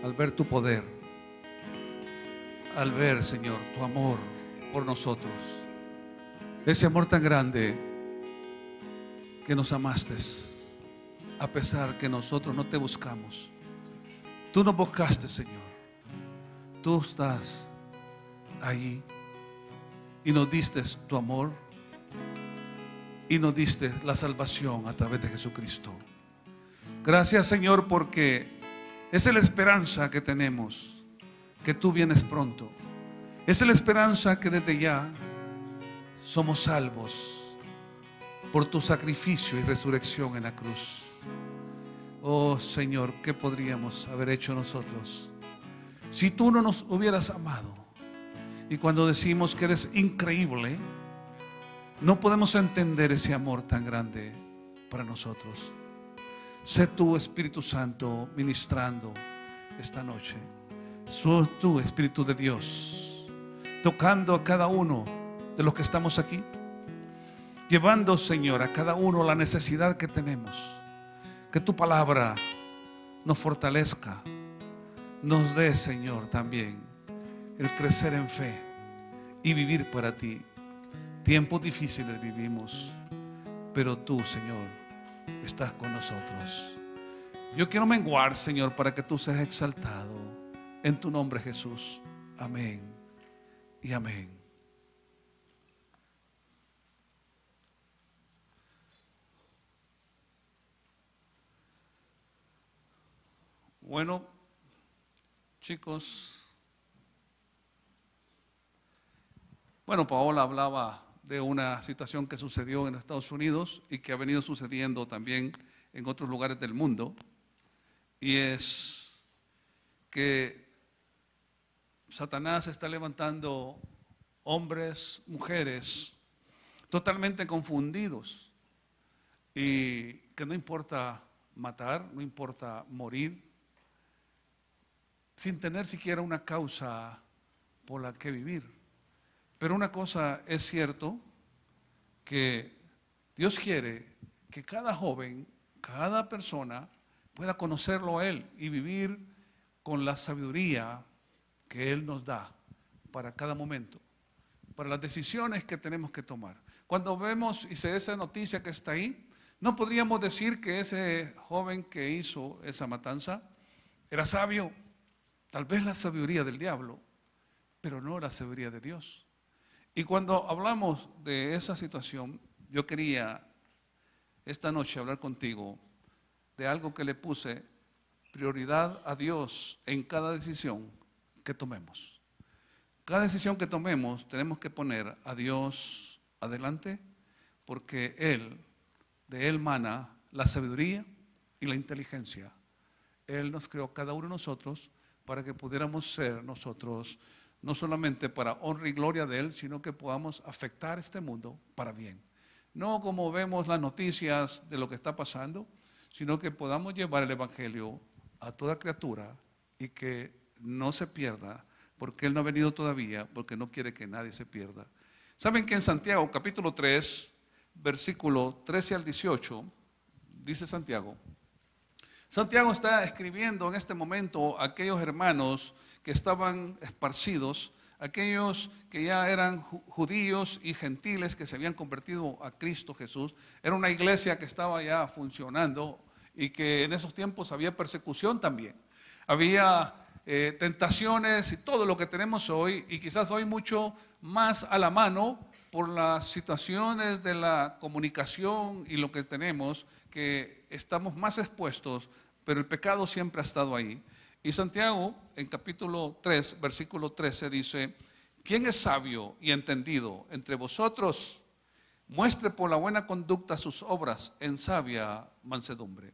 al ver tu poder, al ver, Señor, tu amor por nosotros, ese amor tan grande que nos amaste, a pesar que nosotros no te buscamos. Tú nos buscaste, Señor. Tú estás allí y nos diste tu amor y nos diste la salvación a través de Jesucristo. Gracias, Señor, porque esa es la esperanza que tenemos, que tú vienes pronto. Esa es la esperanza que desde ya somos salvos por tu sacrificio y resurrección en la cruz. Oh Señor, ¿qué podríamos haber hecho nosotros si tú no nos hubieras amado? Y cuando decimos que eres increíble, no podemos entender ese amor tan grande para nosotros. Sé tú, Espíritu Santo, ministrando esta noche. Sé tú, Espíritu de Dios, tocando a cada uno de los que estamos aquí, llevando, Señor, a cada uno la necesidad que tenemos. Que tu palabra nos fortalezca, nos dé, Señor, también el crecer en fe y vivir para ti. Tiempos difíciles vivimos, pero tú, Señor, estás con nosotros. Yo quiero menguar, Señor, para que tú seas exaltado. En tu nombre, Jesús. Amén y amén. Bueno, chicos, Paola hablaba de una situación que sucedió en Estados Unidos y que ha venido sucediendo también en otros lugares del mundo, y es que Satanás está levantando hombres, mujeres totalmente confundidos, y que no importa matar, no importa morir, sin tener siquiera una causa por la que vivir. Pero una cosa es cierto, que Dios quiere que cada joven, cada persona pueda conocerlo a Él y vivir con la sabiduría que Él nos da para cada momento, para las decisiones que tenemos que tomar. Cuando vemos y se da esa noticia que está ahí, no podríamos decir que ese joven que hizo esa matanza era sabio. Tal vez la sabiduría del diablo, pero no la sabiduría de Dios. Y cuando hablamos de esa situación, yo quería esta noche hablar contigo de algo que le puse prioridad a Dios en cada decisión que tomemos. Cada decisión que tomemos tenemos que poner a Dios adelante, porque de Él mana la sabiduría y la inteligencia. Él nos creó cada uno de nosotros para que pudiéramos ser nosotros, no solamente para honra y gloria de Él, sino que podamos afectar este mundo para bien. No como vemos las noticias de lo que está pasando, sino que podamos llevar el Evangelio a toda criatura y que no se pierda, porque Él no ha venido todavía, porque no quiere que nadie se pierda. ¿Saben que en Santiago capítulo 3, versículo 13 al 18, dice Santiago está escribiendo en este momento a aquellos hermanos que estaban esparcidos, aquellos que ya eran judíos y gentiles que se habían convertido a Cristo Jesús. Era una iglesia que estaba ya funcionando y que en esos tiempos había persecución también. Había tentaciones y todo lo que tenemos hoy, y quizás hoy mucho más a la mano por las situaciones de la comunicación y lo que tenemos, que estamos más expuestos, pero el pecado siempre ha estado ahí. Y Santiago en capítulo 3, versículo 13 dice: ¿quién es sabio y entendido entre vosotros? Muestre por la buena conducta sus obras en sabia mansedumbre.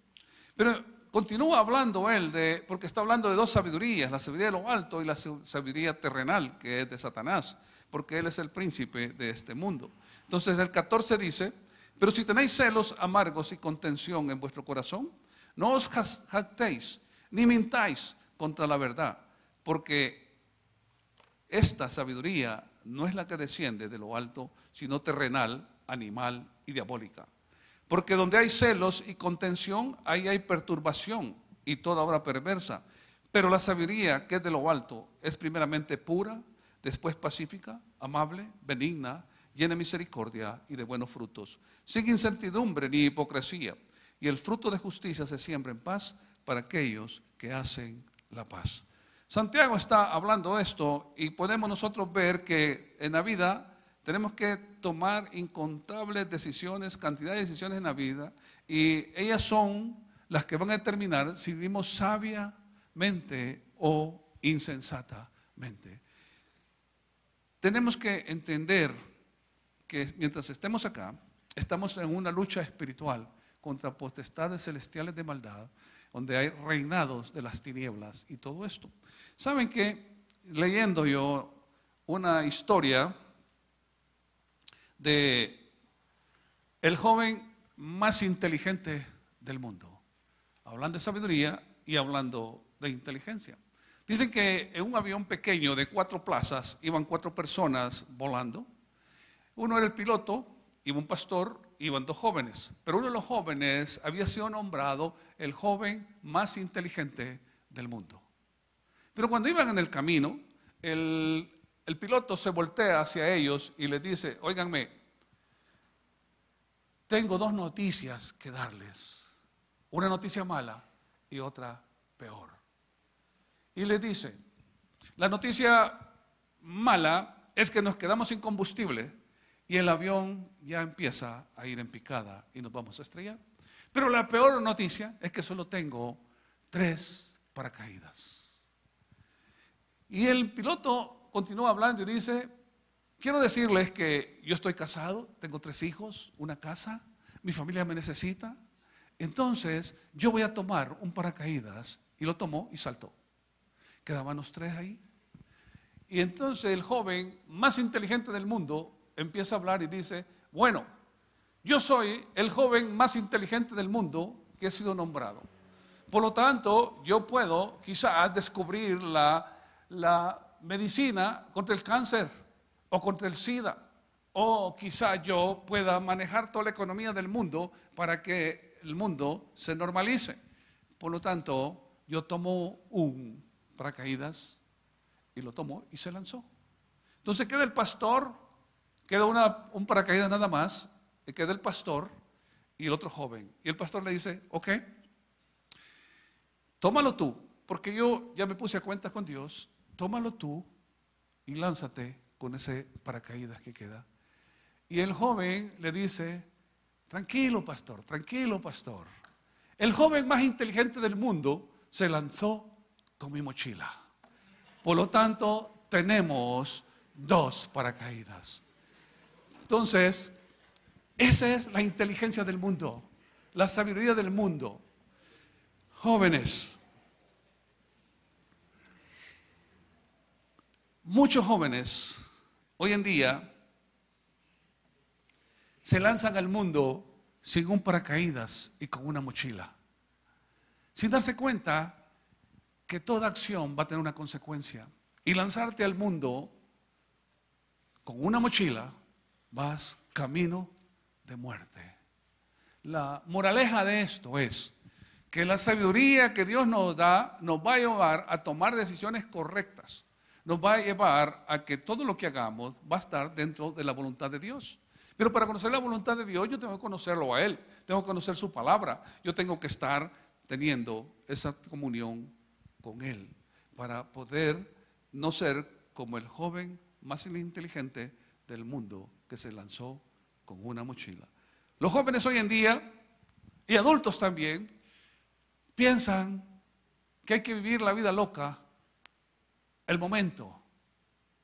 Pero continúa hablando él porque está hablando de dos sabidurías: la sabiduría de lo alto y la sabiduría terrenal, que es de Satanás, porque él es el príncipe de este mundo. Entonces el 14 dice: pero si tenéis celos amargos y contención en vuestro corazón, no os jactéis ni mintáis contra la verdad, porque esta sabiduría no es la que desciende de lo alto, sino terrenal, animal y diabólica. Porque donde hay celos y contención, ahí hay perturbación y toda obra perversa. Pero la sabiduría que es de lo alto es primeramente pura, después pacífica, amable, benigna, llena de misericordia y de buenos frutos, sin incertidumbre ni hipocresía. Y el fruto de justicia se siembra en paz para aquellos que hacen la paz. Santiago está hablando esto y podemos nosotros ver que en la vida tenemos que tomar incontables decisiones, cantidad de decisiones en la vida, y ellas son las que van a determinar si vivimos sabiamente o insensatamente. Tenemos que entender que mientras estemos acá, estamos en una lucha espiritual contra potestades celestiales de maldad, donde hay reinados de las tinieblas y todo esto. ¿Saben qué? Leyendo yo una historia de el joven más inteligente del mundo, hablando de sabiduría y hablando de inteligencia. Dicen que en un avión pequeño de 4 plazas iban 4 personas volando. Uno era el piloto, iba un pastor, iban 2 jóvenes. Pero uno de los jóvenes había sido nombrado el joven más inteligente del mundo. Pero cuando iban en el camino, el piloto se voltea hacia ellos y les dice: óiganme, tengo 2 noticias que darles. Una noticia mala y otra peor. Y les dice: la noticia mala es que nos quedamos sin combustible y el avión ya empieza a ir en picada y nos vamos a estrellar. Pero la peor noticia es que solo tengo 3 paracaídas. Y el piloto continúa hablando y dice: quiero decirles que yo estoy casado, tengo 3 hijos, una casa, mi familia me necesita. Entonces yo voy a tomar un paracaídas. Y lo tomó y saltó. Quedaban los 3 ahí. Y entonces el joven más inteligente del mundo empieza a hablar y dice: bueno, yo soy el joven más inteligente del mundo que he sido nombrado. Por lo tanto, yo puedo quizás descubrir la medicina contra el cáncer o contra el SIDA. O quizás yo pueda manejar toda la economía del mundo para que el mundo se normalice. Por lo tanto, yo tomo un paracaídas y lo tomó y se lanzó. Entonces queda el pastor, queda un paracaídas nada más, y queda el pastor y el otro joven. Y el pastor le dice: ok, tómalo tú, porque yo ya me puse a cuenta con Dios, tómalo tú y lánzate con ese paracaídas que queda. Y el joven le dice: tranquilo pastor, tranquilo pastor. El joven más inteligente del mundo se lanzó con mi mochila. Por lo tanto, tenemos 2 paracaídas. Entonces, esa es la inteligencia del mundo, la sabiduría del mundo. Jóvenes, muchos jóvenes hoy en día se lanzan al mundo sin un paracaídas y con una mochila, sin darse cuenta que toda acción va a tener una consecuencia. Y lanzarte al mundo con una mochila, vas camino de muerte. La moraleja de esto es que la sabiduría que Dios nos da nos va a llevar a tomar decisiones correctas. Nos va a llevar a que todo lo que hagamos va a estar dentro de la voluntad de Dios. Pero para conocer la voluntad de Dios, yo tengo que conocerlo a Él, tengo que conocer su palabra, yo tengo que estar teniendo esa comunión con Él para poder no ser como el joven más inteligente del mundo que se lanzó con una mochila. Los jóvenes hoy en día y adultos también piensan que hay que vivir la vida loca, el momento,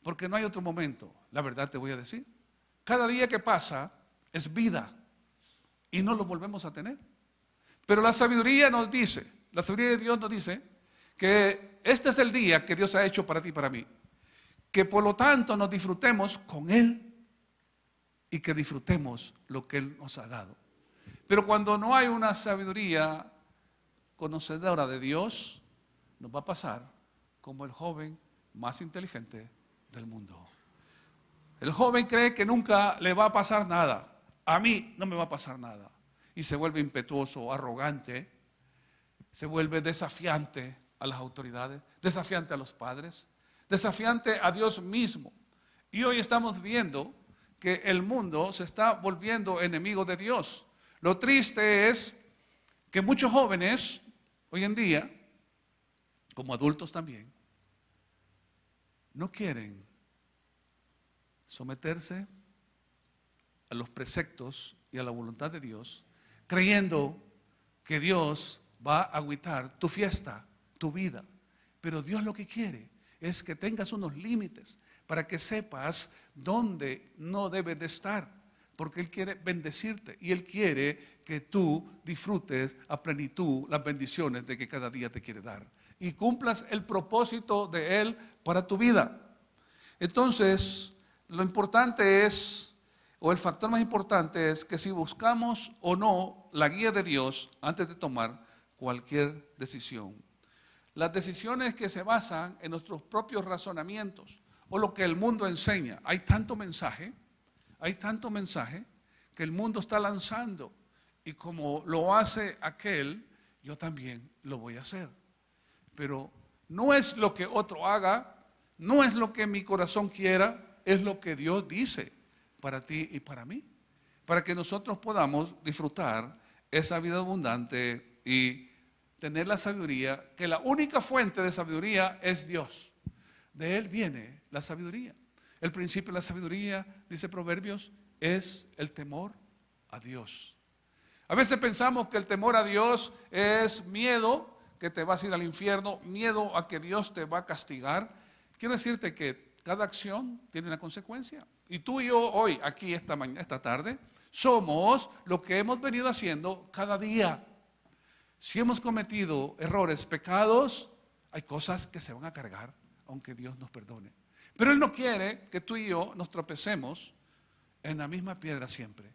porque no hay otro momento. La verdad te voy a decir, cada día que pasa es vida y no lo volvemos a tener. Pero la sabiduría nos dice, la sabiduría de Dios nos dice que este es el día que Dios ha hecho para ti y para mí, que por lo tanto nos disfrutemos con Él y que disfrutemos lo que Él nos ha dado. Pero cuando no hay una sabiduría conocedora de Dios, nos va a pasar como el joven más inteligente del mundo. El joven cree que nunca le va a pasar nada. A mí no me va a pasar nada. Y se vuelve impetuoso, arrogante, se vuelve desafiante a las autoridades, desafiante a los padres, desafiante a Dios mismo. Y hoy estamos viendo que el mundo se está volviendo enemigo de Dios. Lo triste es que muchos jóvenes hoy en día, como adultos también, no quieren someterse a los preceptos y a la voluntad de Dios, creyendo que Dios va a agüitar tu fiesta, tu vida. Pero Dios lo que quiere es que tengas unos límites para que sepas dónde no debes de estar, porque Él quiere bendecirte y Él quiere que tú disfrutes a plenitud las bendiciones de que cada día te quiere dar y cumplas el propósito de Él para tu vida. Entonces, lo importante es, o el factor más importante es que si buscamos o no la guía de Dios antes de tomar cualquier decisión. Las decisiones que se basan en nuestros propios razonamientos o lo que el mundo enseña. Hay tanto mensaje que el mundo está lanzando y como lo hace aquel, yo también lo voy a hacer. Pero no es lo que otro haga, no es lo que mi corazón quiera, es lo que Dios dice para ti y para mí, para que nosotros podamos disfrutar esa vida abundante y tener la sabiduría, que la única fuente de sabiduría es Dios. De Él viene la sabiduría. El principio de la sabiduría, dice Proverbios, es el temor a Dios. A veces pensamos que el temor a Dios es miedo, que te vas a ir al infierno, miedo a que Dios te va a castigar. Quiero decirte que cada acción tiene una consecuencia. Y tú y yo hoy, aquí esta tarde, somos lo que hemos venido haciendo cada día. Si hemos cometido errores, pecados, hay cosas que se van a cargar, aunque Dios nos perdone. Pero Él no quiere que tú y yo nos tropecemos en la misma piedra siempre.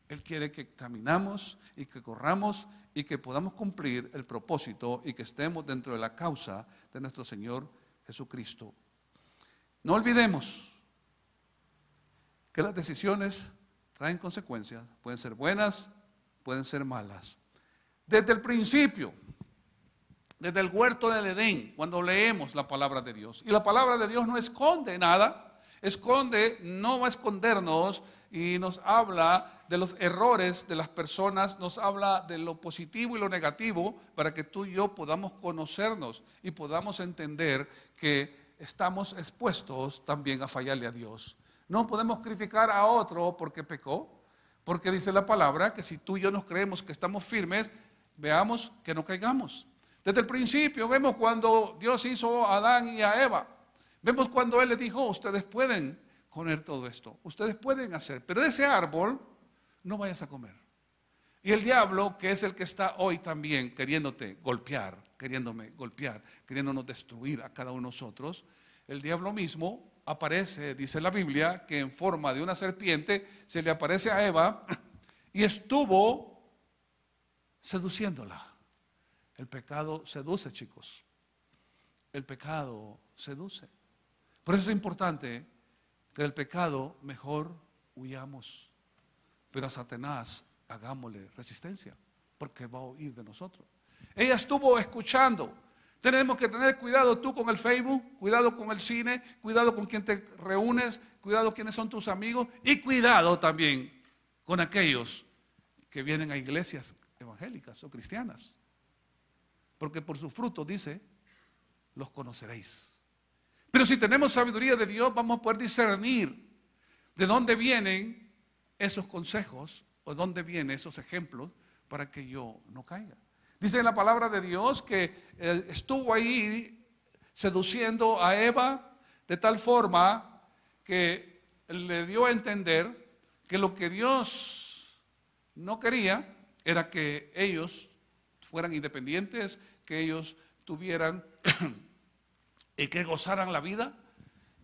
Él quiere que caminamos y que corramos y que podamos cumplir el propósito y que estemos dentro de la causa de nuestro Señor Jesucristo. No olvidemos que las decisiones traen consecuencias, pueden ser buenas, pueden ser malas. Desde el principio, desde el huerto del Edén, cuando leemos la palabra de Dios, y la palabra de Dios no esconde nada, no va a escondernos y nos habla de los errores de las personas, nos habla de lo positivo y lo negativo para que tú y yo podamos conocernos y podamos entender que estamos expuestos también a fallarle a Dios. No podemos criticar a otro porque pecó, porque dice la palabra que si tú y yo nos creemos que estamos firmes, veamos que no caigamos. Desde el principio vemos cuando Dios hizo a Adán y a Eva. Vemos cuando Él les dijo, ustedes pueden comer todo esto, ustedes pueden hacer, pero de ese árbol no vayas a comer. Y el diablo, que es el que está hoy también queriéndote golpear, queriéndome golpear, queriéndonos destruir a cada uno de nosotros, el diablo mismo aparece, dice la Biblia, que en forma de una serpiente se le aparece a Eva y estuvo seduciéndola. El pecado seduce, chicos. El pecado seduce. Por eso es importante que del pecado mejor huyamos. Pero a Satanás hagámosle resistencia, porque va a huir de nosotros. Ella estuvo escuchando. Tenemos que tener cuidado tú con el Facebook, cuidado con el cine, cuidado con quien te reúnes, cuidado quiénes son tus amigos y cuidado también con aquellos que vienen a iglesias evangélicas o cristianas. Porque por sus frutos, dice, los conoceréis. Pero si tenemos sabiduría de Dios, vamos a poder discernir de dónde vienen esos consejos o de dónde vienen esos ejemplos para que yo no caiga. Dice la palabra de Dios que estuvo ahí seduciendo a Eva de tal forma que le dio a entender que lo que Dios no quería era que ellos fueran independientes, que ellos tuvieran y que gozaran la vida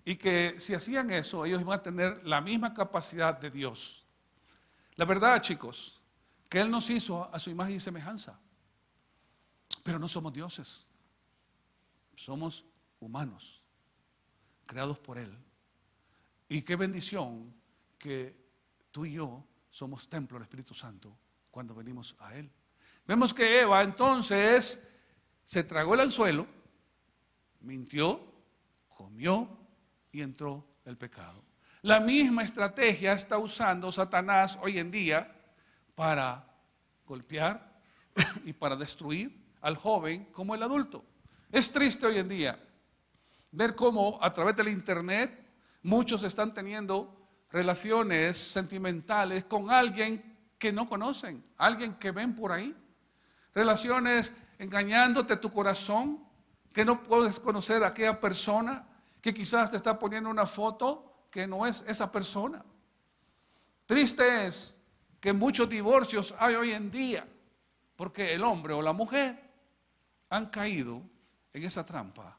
y que si hacían eso ellos iban a tener la misma capacidad de Dios. La verdad, chicos, que Él nos hizo a su imagen y semejanza, pero no somos dioses, somos humanos creados por Él. Y qué bendición que tú y yo somos templo del Espíritu Santo cuando venimos a Él. Vemos que Eva entonces se tragó el anzuelo mintió, comió y entró el pecado. La misma estrategia está usando Satanás hoy en día para golpear y para destruir al joven como el adulto. Es triste hoy en día ver cómo a través del internet muchos están teniendo relaciones sentimentales con alguien que no conocen, alguien que ven por ahí. Relaciones engañándote tu corazón, que no puedes conocer a aquella persona, que quizás te está poniendo una foto que no es esa persona. Triste es que muchos divorcios hay hoy en día, porque el hombre o la mujer han caído en esa trampa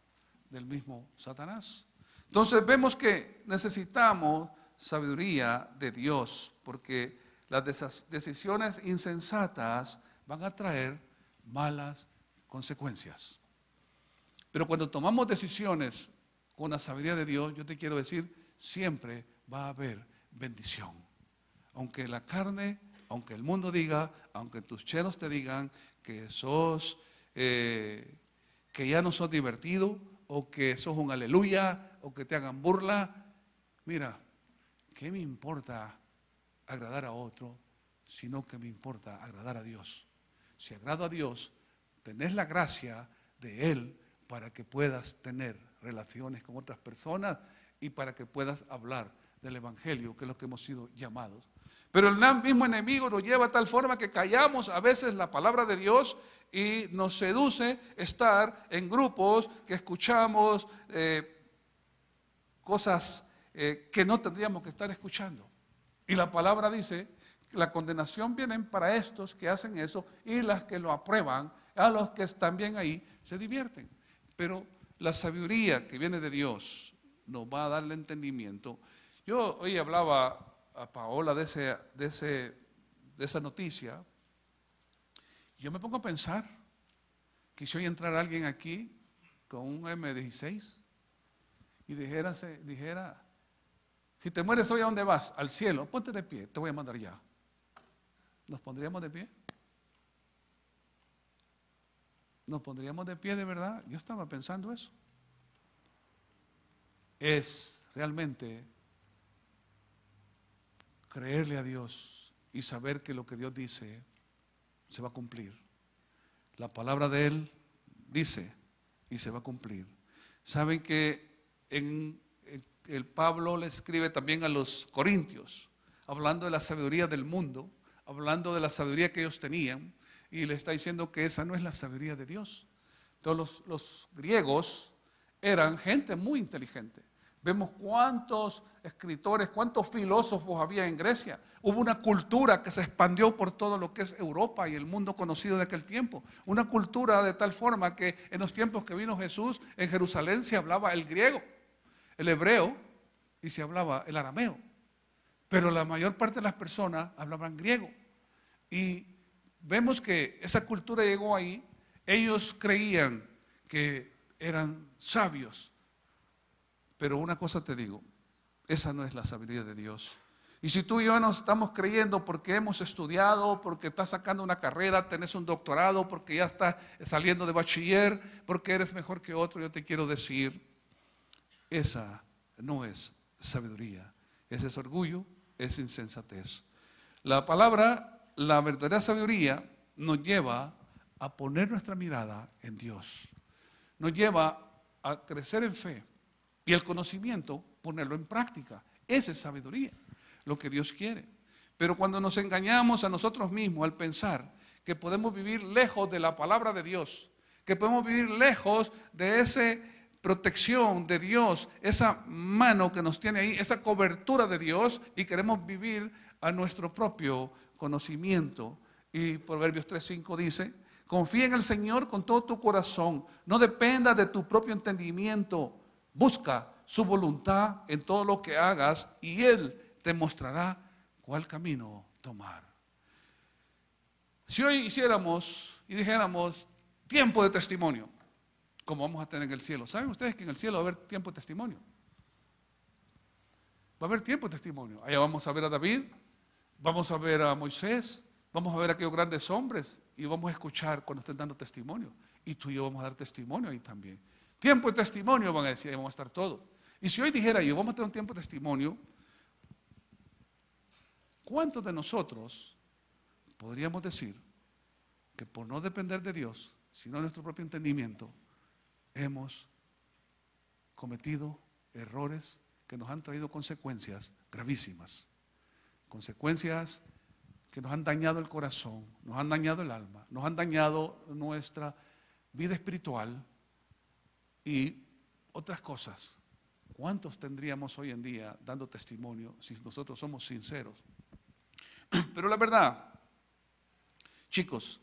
del mismo Satanás. Entonces vemos que necesitamos sabiduría de Dios, porque las decisiones insensatas van a traer malas consecuencias. Pero cuando tomamos decisiones con la sabiduría de Dios, yo te quiero decir, siempre va a haber bendición. Aunque la carne, aunque el mundo diga, aunque tus cheros te digan que sos, que ya no sos divertido, o que sos un aleluya, o que te hagan burla, mira, ¿qué me importa agradar a otro? Sino que me importa agradar a Dios. Si agrado a Dios, tenés la gracia de Él para que puedas tener relaciones con otras personas y para que puedas hablar del Evangelio, que es lo que hemos sido llamados. Pero el mismo enemigo nos lleva a tal forma que callamos a veces la palabra de Dios y nos seduce estar en grupos que escuchamos cosas que no tendríamos que estar escuchando. Y la palabra dice que la condenación viene para estos que hacen eso y las que lo aprueban, a los que están bien ahí se divierten. Pero la sabiduría que viene de Dios nos va a dar el entendimiento. Yo hoy hablaba a Paola de esa noticia. Yo me pongo a pensar que si hoy entrara alguien aquí con un M16 y dijera, si te mueres hoy, ¿a dónde vas? Al cielo, ponte de pie, te voy a mandar ya. ¿Nos pondríamos de pie? ¿Nos pondríamos de pie de verdad? Yo estaba pensando eso. Es realmente creerle a Dios y saber que lo que Dios dice se va a cumplir. La palabra de Él dice y se va a cumplir. Saben que el Pablo le escribe también a los corintios, hablando de la sabiduría del mundo, hablando de la sabiduría que ellos tenían, y le está diciendo que esa no es la sabiduría de Dios. Entonces los griegos eran gente muy inteligente. Vemos cuántos escritores, cuántos filósofos había en Grecia. Hubo una cultura que se expandió por todo lo que es Europa y el mundo conocido de aquel tiempo. Una cultura de tal forma que en los tiempos que vino Jesús, en Jerusalén se hablaba el griego, el hebreo y se hablaba el arameo. Pero la mayor parte de las personas hablaban griego. Y vemos que esa cultura llegó ahí. Ellos creían que eran sabios. Pero una cosa te digo, esa no es la sabiduría de Dios. Y si tú y yo nos estamos creyendo porque hemos estudiado, porque estás sacando una carrera, tenés un doctorado, porque ya estás saliendo de bachiller, porque eres mejor que otro, yo te quiero decir, esa no es sabiduría. Ese es orgullo, es insensatez. La palabra, la verdadera sabiduría nos lleva a poner nuestra mirada en Dios. Nos lleva a crecer en fe. Y el conocimiento, ponerlo en práctica. Esa es sabiduría, lo que Dios quiere. Pero cuando nos engañamos a nosotros mismos al pensar que podemos vivir lejos de la palabra de Dios, que podemos vivir lejos de esa protección de Dios, esa mano que nos tiene ahí, esa cobertura de Dios, y queremos vivir a nuestro propio conocimiento. Y Proverbios 3:5 dice, confía en el Señor con todo tu corazón, no dependa de tu propio entendimiento. Busca su voluntad en todo lo que hagas y Él te mostrará cuál camino tomar. Si hoy hiciéramos y dijéramos tiempo de testimonio, como vamos a tener en el cielo, ¿saben ustedes que en el cielo va a haber tiempo de testimonio? Va a haber tiempo de testimonio. Allá vamos a ver a David, vamos a ver a Moisés, vamos a ver a aquellos grandes hombres y vamos a escuchar cuando estén dando testimonio. Y tú y yo vamos a dar testimonio ahí también. Tiempo de testimonio, van a decir, vamos a estar todos. Y si hoy dijera yo, vamos a tener un tiempo de testimonio, ¿cuántos de nosotros podríamos decir que por no depender de Dios, sino de nuestro propio entendimiento, hemos cometido errores que nos han traído consecuencias gravísimas? Consecuencias que nos han dañado el corazón, nos han dañado el alma, nos han dañado nuestra vida espiritual y otras cosas. ¿Cuántos tendríamos hoy en día dando testimonio si nosotros somos sinceros? Pero la verdad, chicos,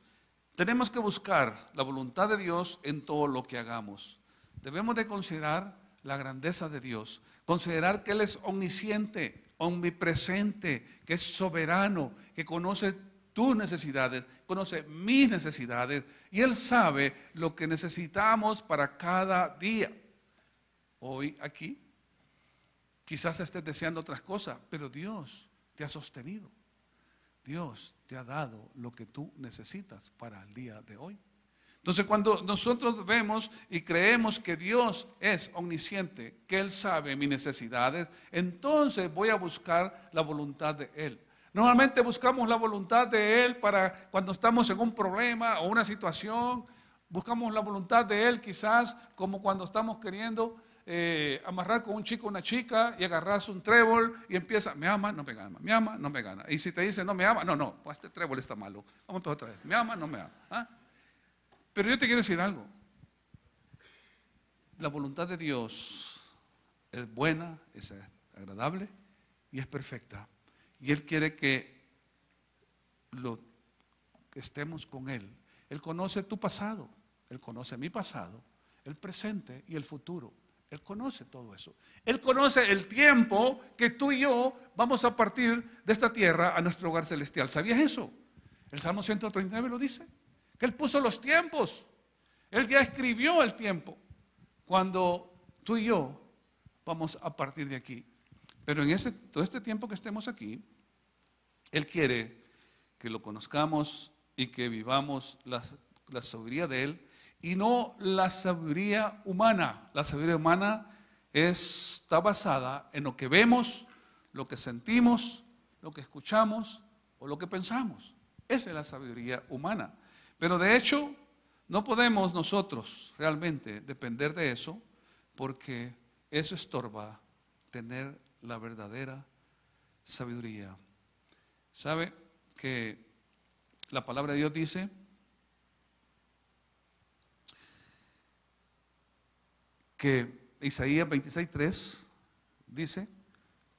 tenemos que buscar la voluntad de Dios en todo lo que hagamos. Debemos de considerar la grandeza de Dios, considerar que Él es omnisciente, omnipresente, que es soberano, que conoce tus necesidades, conoce mis necesidades y Él sabe lo que necesitamos para cada día. Hoy aquí quizás estés deseando otras cosas, pero Dios te ha sostenido. Dios te ha dado lo que tú necesitas para el día de hoy. Entonces, cuando nosotros vemos y creemos que Dios es omnisciente, que Él sabe mis necesidades, entonces voy a buscar la voluntad de Él. Normalmente buscamos la voluntad de Él para cuando estamos en un problema o una situación. Buscamos la voluntad de Él quizás como cuando estamos queriendo amarrar con un chico o una chica y agarrarse un trébol y empieza, me ama, no me gana, me ama, no me gana. Y si te dice no me ama, no, pues este trébol está malo. Vamos a empezar otra vez, me ama, no me ama. ¿Ah? Pero yo te quiero decir algo. La voluntad de Dios es buena, es agradable y es perfecta. Y Él quiere que estemos con Él. Él conoce tu pasado, Él conoce mi pasado, el presente y el futuro. Él conoce todo eso. Él conoce el tiempo que tú y yo vamos a partir de esta tierra a nuestro hogar celestial. ¿Sabías eso? El Salmo 139 lo dice. Que Él puso los tiempos. Él ya escribió el tiempo cuando tú y yo vamos a partir de aquí. Pero en todo este tiempo que estemos aquí, Él quiere que lo conozcamos y que vivamos la sabiduría de Él y no la sabiduría humana. La sabiduría humana está basada en lo que vemos, lo que sentimos, lo que escuchamos o lo que pensamos. Esa es la sabiduría humana. Pero de hecho, no podemos nosotros realmente depender de eso porque eso estorba tener la verdadera sabiduría. ¿Sabe que la palabra de Dios dice que Isaías 26:3 dice,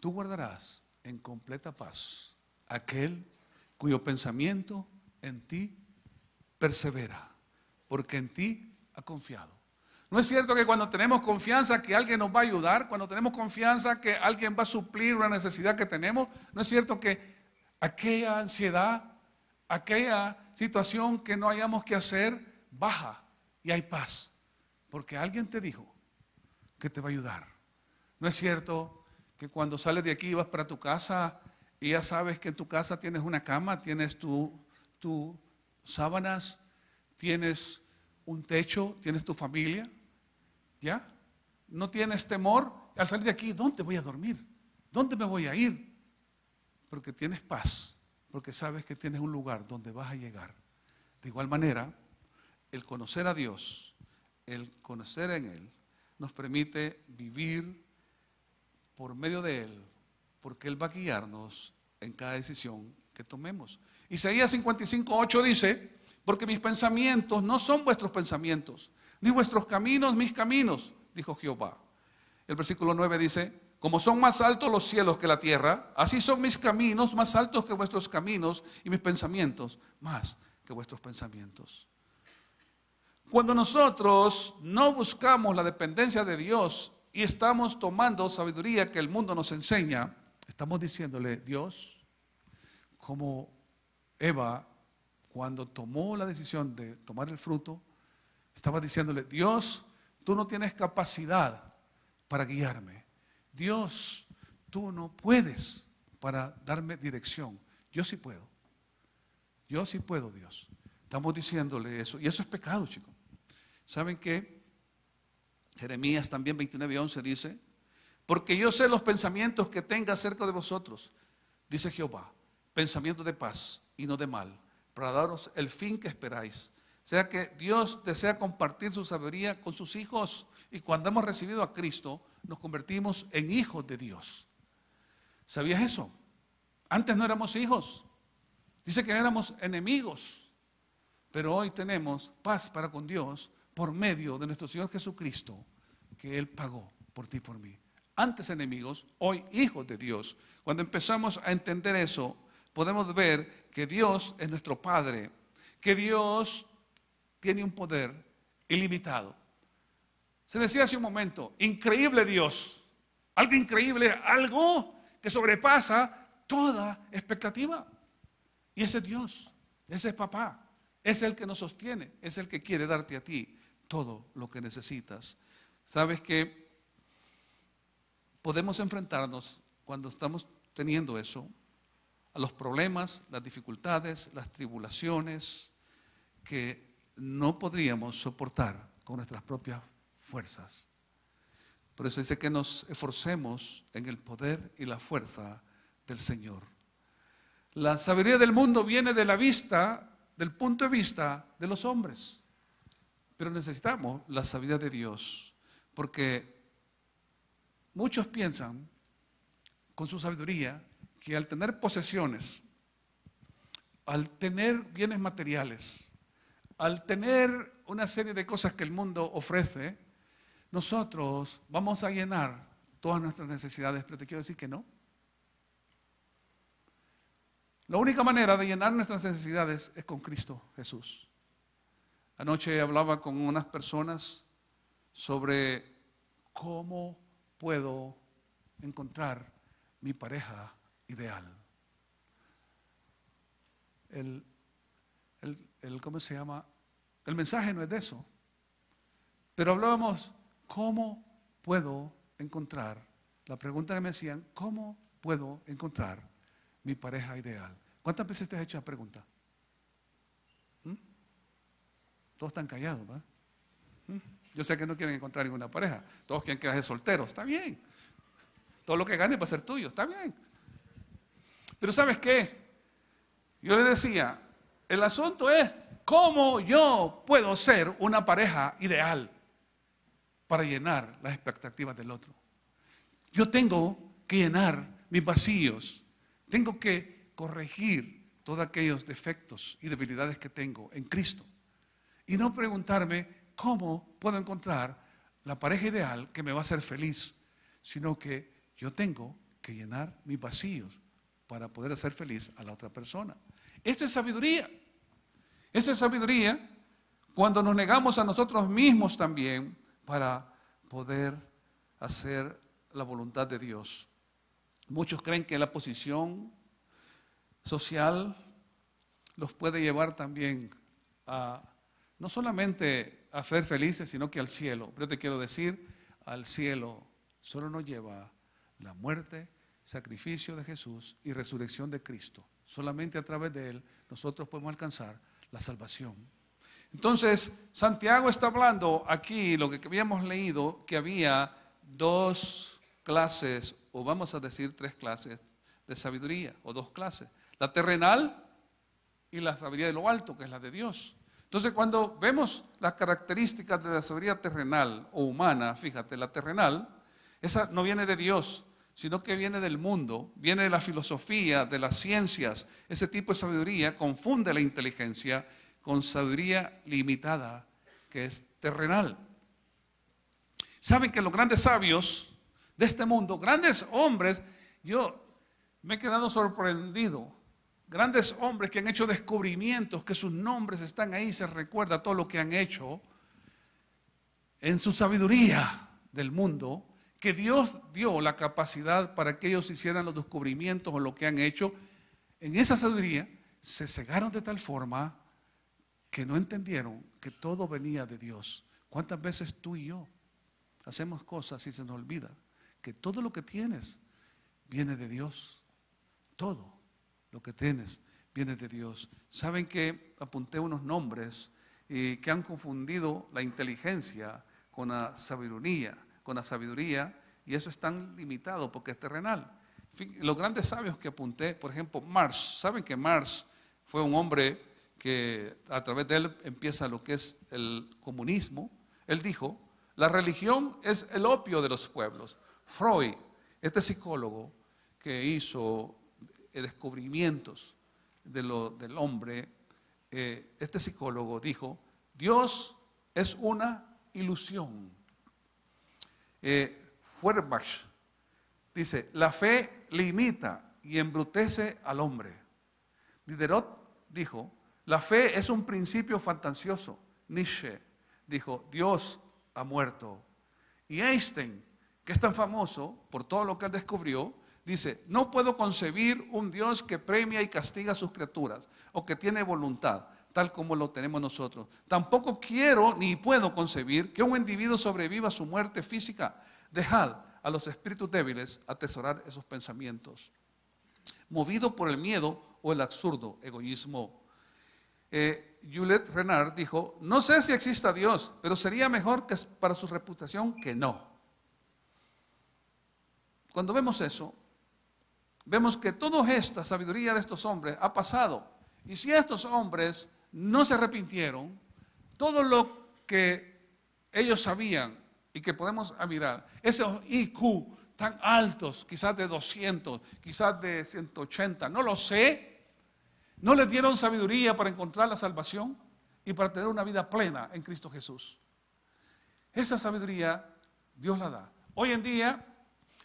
tú guardarás en completa paz aquel cuyo pensamiento en ti persevera, porque en ti ha confiado. ¿No es cierto que cuando tenemos confianza que alguien nos va a ayudar, cuando tenemos confianza que alguien va a suplir una necesidad que tenemos, no es cierto que aquella ansiedad, aquella situación que no hayamos que hacer, baja y hay paz? Porque alguien te dijo que te va a ayudar. ¿No es cierto que cuando sales de aquí y vas para tu casa y ya sabes que en tu casa tienes una cama, tienes tus sábanas, tienes un techo, tienes tu familia? ¿Ya? No tienes temor al salir de aquí. ¿Dónde voy a dormir? ¿Dónde me voy a ir? Porque tienes paz, porque sabes que tienes un lugar donde vas a llegar. De igual manera, el conocer a Dios, el conocer en Él, nos permite vivir por medio de Él, porque Él va a guiarnos en cada decisión que tomemos. Isaías 55:8 dice, porque mis pensamientos no son vuestros pensamientos, ni vuestros caminos mis caminos, dijo Jehová. El versículo 9 dice, como son más altos los cielos que la tierra, así son mis caminos más altos que vuestros caminos y mis pensamientos más que vuestros pensamientos. Cuando nosotros no buscamos la dependencia de Dios y estamos tomando sabiduría que el mundo nos enseña, estamos diciéndole, Dios, como Eva, cuando tomó la decisión de tomar el fruto, estaba diciéndole, Dios, tú no tienes capacidad para guiarme. Dios, tú no puedes para darme dirección. Yo sí puedo. Yo sí puedo, Dios. Estamos diciéndole eso. Y eso es pecado, chicos. ¿Saben qué? Jeremías también 29:11 dice: porque yo sé los pensamientos que tenga acerca de vosotros, dice Jehová, pensamientos de paz y no de mal, para daros el fin que esperáis. O sea que Dios desea compartir su sabiduría con sus hijos, y cuando hemos recibido a Cristo nos convertimos en hijos de Dios. ¿Sabías eso? Antes no éramos hijos, dice que éramos enemigos, pero hoy tenemos paz para con Dios por medio de nuestro Señor Jesucristo, que Él pagó por ti y por mí. Antes enemigos, hoy hijos de Dios. Cuando empezamos a entender eso, podemos ver que Dios es nuestro Padre, que Dios tiene un poder ilimitado. Se decía hace un momento, increíble Dios, algo increíble, algo que sobrepasa toda expectativa. Y ese es Dios, ese es papá, es el que nos sostiene, es el que quiere darte a ti todo lo que necesitas. ¿Sabes que podemos enfrentarnos cuando estamos teniendo eso a los problemas, las dificultades, las tribulaciones que no podríamos soportar con nuestras propias fuerzas? Por eso dice que nos esforcemos en el poder y la fuerza del Señor. La sabiduría del mundo viene de la vista, del punto de vista de los hombres, pero necesitamos la sabiduría de Dios, porque muchos piensan con su sabiduría que al tener posesiones, al tener bienes materiales, al tener una serie de cosas que el mundo ofrece, nosotros vamos a llenar todas nuestras necesidades. Pero te quiero decir que no. La única manera de llenar nuestras necesidades es con Cristo Jesús. Anoche hablaba con unas personas sobre cómo puedo encontrar mi pareja ideal. ¿Cómo se llama? El mensaje no es de eso. Pero hablábamos, ¿cómo puedo encontrar? La pregunta que me decían, ¿cómo puedo encontrar mi pareja ideal? ¿Cuántas veces te has hecho esa pregunta? Todos están callados, ¿verdad? Yo sé que no quieren encontrar ninguna pareja. Todos quieren quedarse solteros, está bien. Todo lo que gane va a ser tuyo, está bien. Pero ¿sabes qué? Yo le decía, el asunto es cómo yo puedo ser una pareja ideal para llenar las expectativas del otro. Yo tengo que llenar mis vacíos, tengo que corregir todos aquellos defectos y debilidades que tengo en Cristo. Y no preguntarme cómo puedo encontrar la pareja ideal que me va a hacer feliz, sino que yo tengo que llenar mis vacíos para poder hacer feliz a la otra persona. Esto es sabiduría. Esto es sabiduría cuando nos negamos a nosotros mismos también para poder hacer la voluntad de Dios. Muchos creen que la posición social los puede llevar también a no solamente a ser felices, sino que al cielo. Pero te quiero decir, al cielo solo nos lleva la muerte, sacrificio de Jesús y resurrección de Cristo. Solamente a través de Él nosotros podemos alcanzar la salvación. Entonces, Santiago está hablando aquí, lo que habíamos leído, que había dos clases, o vamos a decir tres clases de sabiduría, o dos clases. La terrenal y la sabiduría de lo alto, que es la de Dios. Entonces, cuando vemos las características de la sabiduría terrenal o humana, fíjate, la terrenal, esa no viene de Dios, sino que viene del mundo, viene de la filosofía, de las ciencias. Ese tipo de sabiduría confunde la inteligencia con sabiduría limitada, que es terrenal. Saben que los grandes sabios de este mundo, grandes hombres, yo me he quedado sorprendido. Grandes hombres que han hecho descubrimientos, que sus nombres están ahí, se recuerda todo lo que han hecho en su sabiduría del mundo, que Dios dio la capacidad para que ellos hicieran los descubrimientos o lo que han hecho. En esa sabiduría se cegaron de tal forma que no entendieron que todo venía de Dios. ¿Cuántas veces tú y yo hacemos cosas y se nos olvida que todo lo que tienes viene de Dios? Todo lo que tienes viene de Dios. Saben que apunté unos nombres que han confundido la inteligencia con la sabiduría, y eso es tan limitado porque es terrenal. Los grandes sabios que apunté, por ejemplo, Marx, ¿saben que Marx fue un hombre que a través de él empieza lo que es el comunismo? Él dijo, la religión es el opio de los pueblos. Freud, este psicólogo que hizo descubrimientos del hombre, este psicólogo dijo, Dios es una ilusión. Feuerbach dice, la fe limita y embrutece al hombre. Diderot dijo, la fe es un principio fantasioso. Nietzsche dijo, Dios ha muerto. Y Einstein, que es tan famoso por todo lo que él descubrió, dice, no puedo concebir un Dios que premia y castiga a sus criaturas o que tiene voluntad, tal como lo tenemos nosotros. Tampoco quiero ni puedo concebir que un individuo sobreviva a su muerte física. Dejad a los espíritus débiles atesorar esos pensamientos, movido por el miedo o el absurdo egoísmo. Juliette Renard dijo, no sé si exista Dios, pero sería mejor que para su reputación que no. Cuando vemos eso, vemos que toda esta sabiduría de estos hombres ha pasado. Y si estos hombres no se arrepintieron, todo lo que ellos sabían y que podemos mirar, esos IQ tan altos, quizás de 200, quizás de 180, no lo sé, no les dieron sabiduría para encontrar la salvación y para tener una vida plena en Cristo Jesús. Esa sabiduría Dios la da. Hoy en día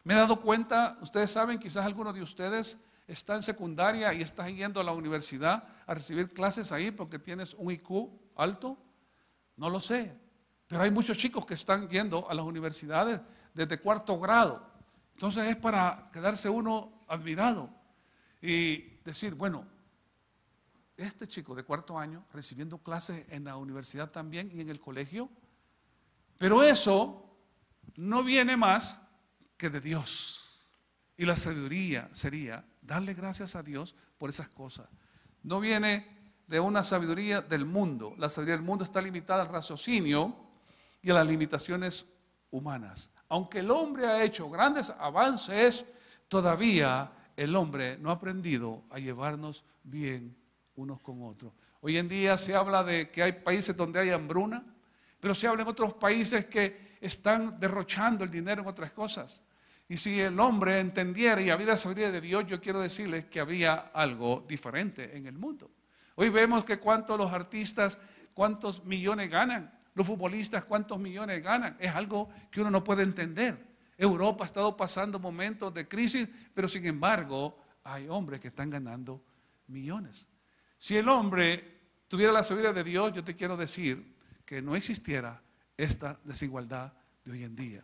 me he dado cuenta, ustedes saben, quizás algunos de ustedes están en secundaria y están yendo a la universidad a recibir clases ahí porque tienes un IQ alto. No lo sé, pero hay muchos chicos que están yendo a las universidades desde cuarto grado. Entonces es para quedarse uno admirado y decir, bueno, este chico de cuarto año recibiendo clases en la universidad también y en el colegio, pero eso no viene más que de Dios. Y la sabiduría sería darle gracias a Dios por esas cosas. No viene de una sabiduría del mundo. La sabiduría del mundo está limitada al raciocinio y a las limitaciones humanas. Aunque el hombre ha hecho grandes avances, todavía el hombre no ha aprendido a llevarnos bien unos con otros. Hoy en día se habla de que hay países donde hay hambruna, pero se habla en otros países que están derrochando el dinero en otras cosas. Y si el hombre entendiera y había sabiduría de Dios, yo quiero decirles que habría algo diferente en el mundo. Hoy vemos que cuántos los artistas, cuántos millones ganan, los futbolistas, cuántos millones ganan. Es algo que uno no puede entender. Europa ha estado pasando momentos de crisis, pero sin embargo hay hombres que están ganando millones. Si el hombre tuviera la sabiduría de Dios, yo te quiero decir que no existiera esta desigualdad de hoy en día.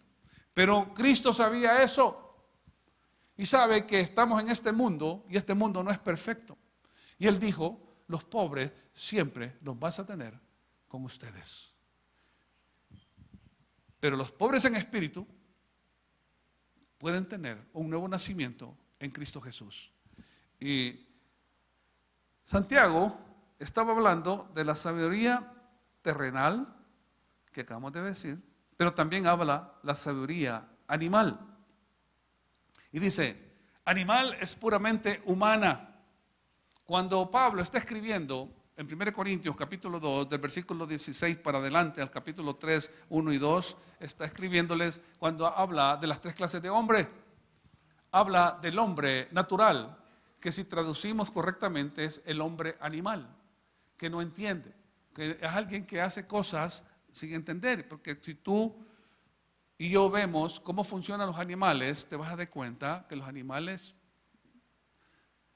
Pero Cristo sabía eso y sabe que estamos en este mundo y este mundo no es perfecto. Y Él dijo, los pobres siempre los vas a tener con ustedes. Pero los pobres en espíritu pueden tener un nuevo nacimiento en Cristo Jesús. Y Santiago estaba hablando de la sabiduría terrenal que acabamos de decir, pero también habla la sabiduría animal. Y dice, animal es puramente humana. Cuando Pablo está escribiendo en 1 Corintios capítulo 2, del versículo 16 para adelante al capítulo 3, 1 y 2, está escribiéndoles cuando habla de las tres clases de hombre. Habla del hombre natural, que si traducimos correctamente es el hombre animal, que no entiende, que es alguien que hace cosas sin entender, porque si tú y yo vemos cómo funcionan los animales, te vas a dar cuenta que los animales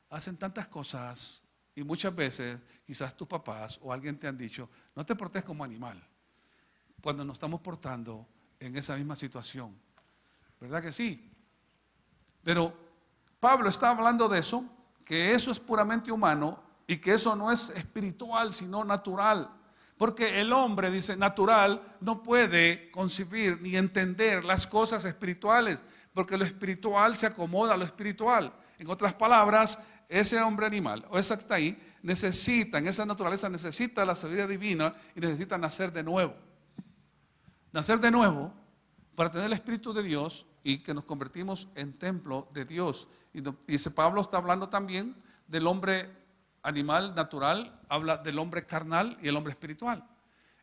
hacen tantas cosas y muchas veces quizás tus papás o alguien te han dicho, no te portes como animal, cuando nos estamos portando en esa misma situación, ¿verdad que sí? Pero Pablo está hablando de eso, que eso es puramente humano y que eso no es espiritual sino natural. Porque el hombre, dice, natural, no puede concebir ni entender las cosas espirituales, porque lo espiritual se acomoda a lo espiritual. En otras palabras, ese hombre animal, o esa que está ahí, esa naturaleza necesita la sabiduría divina y necesita nacer de nuevo. nacer de nuevo para tener el Espíritu de Dios y que nos convertimos en templo de Dios. Y dice Pablo, está hablando también del hombre animal natural, habla del hombre carnal y el hombre espiritual.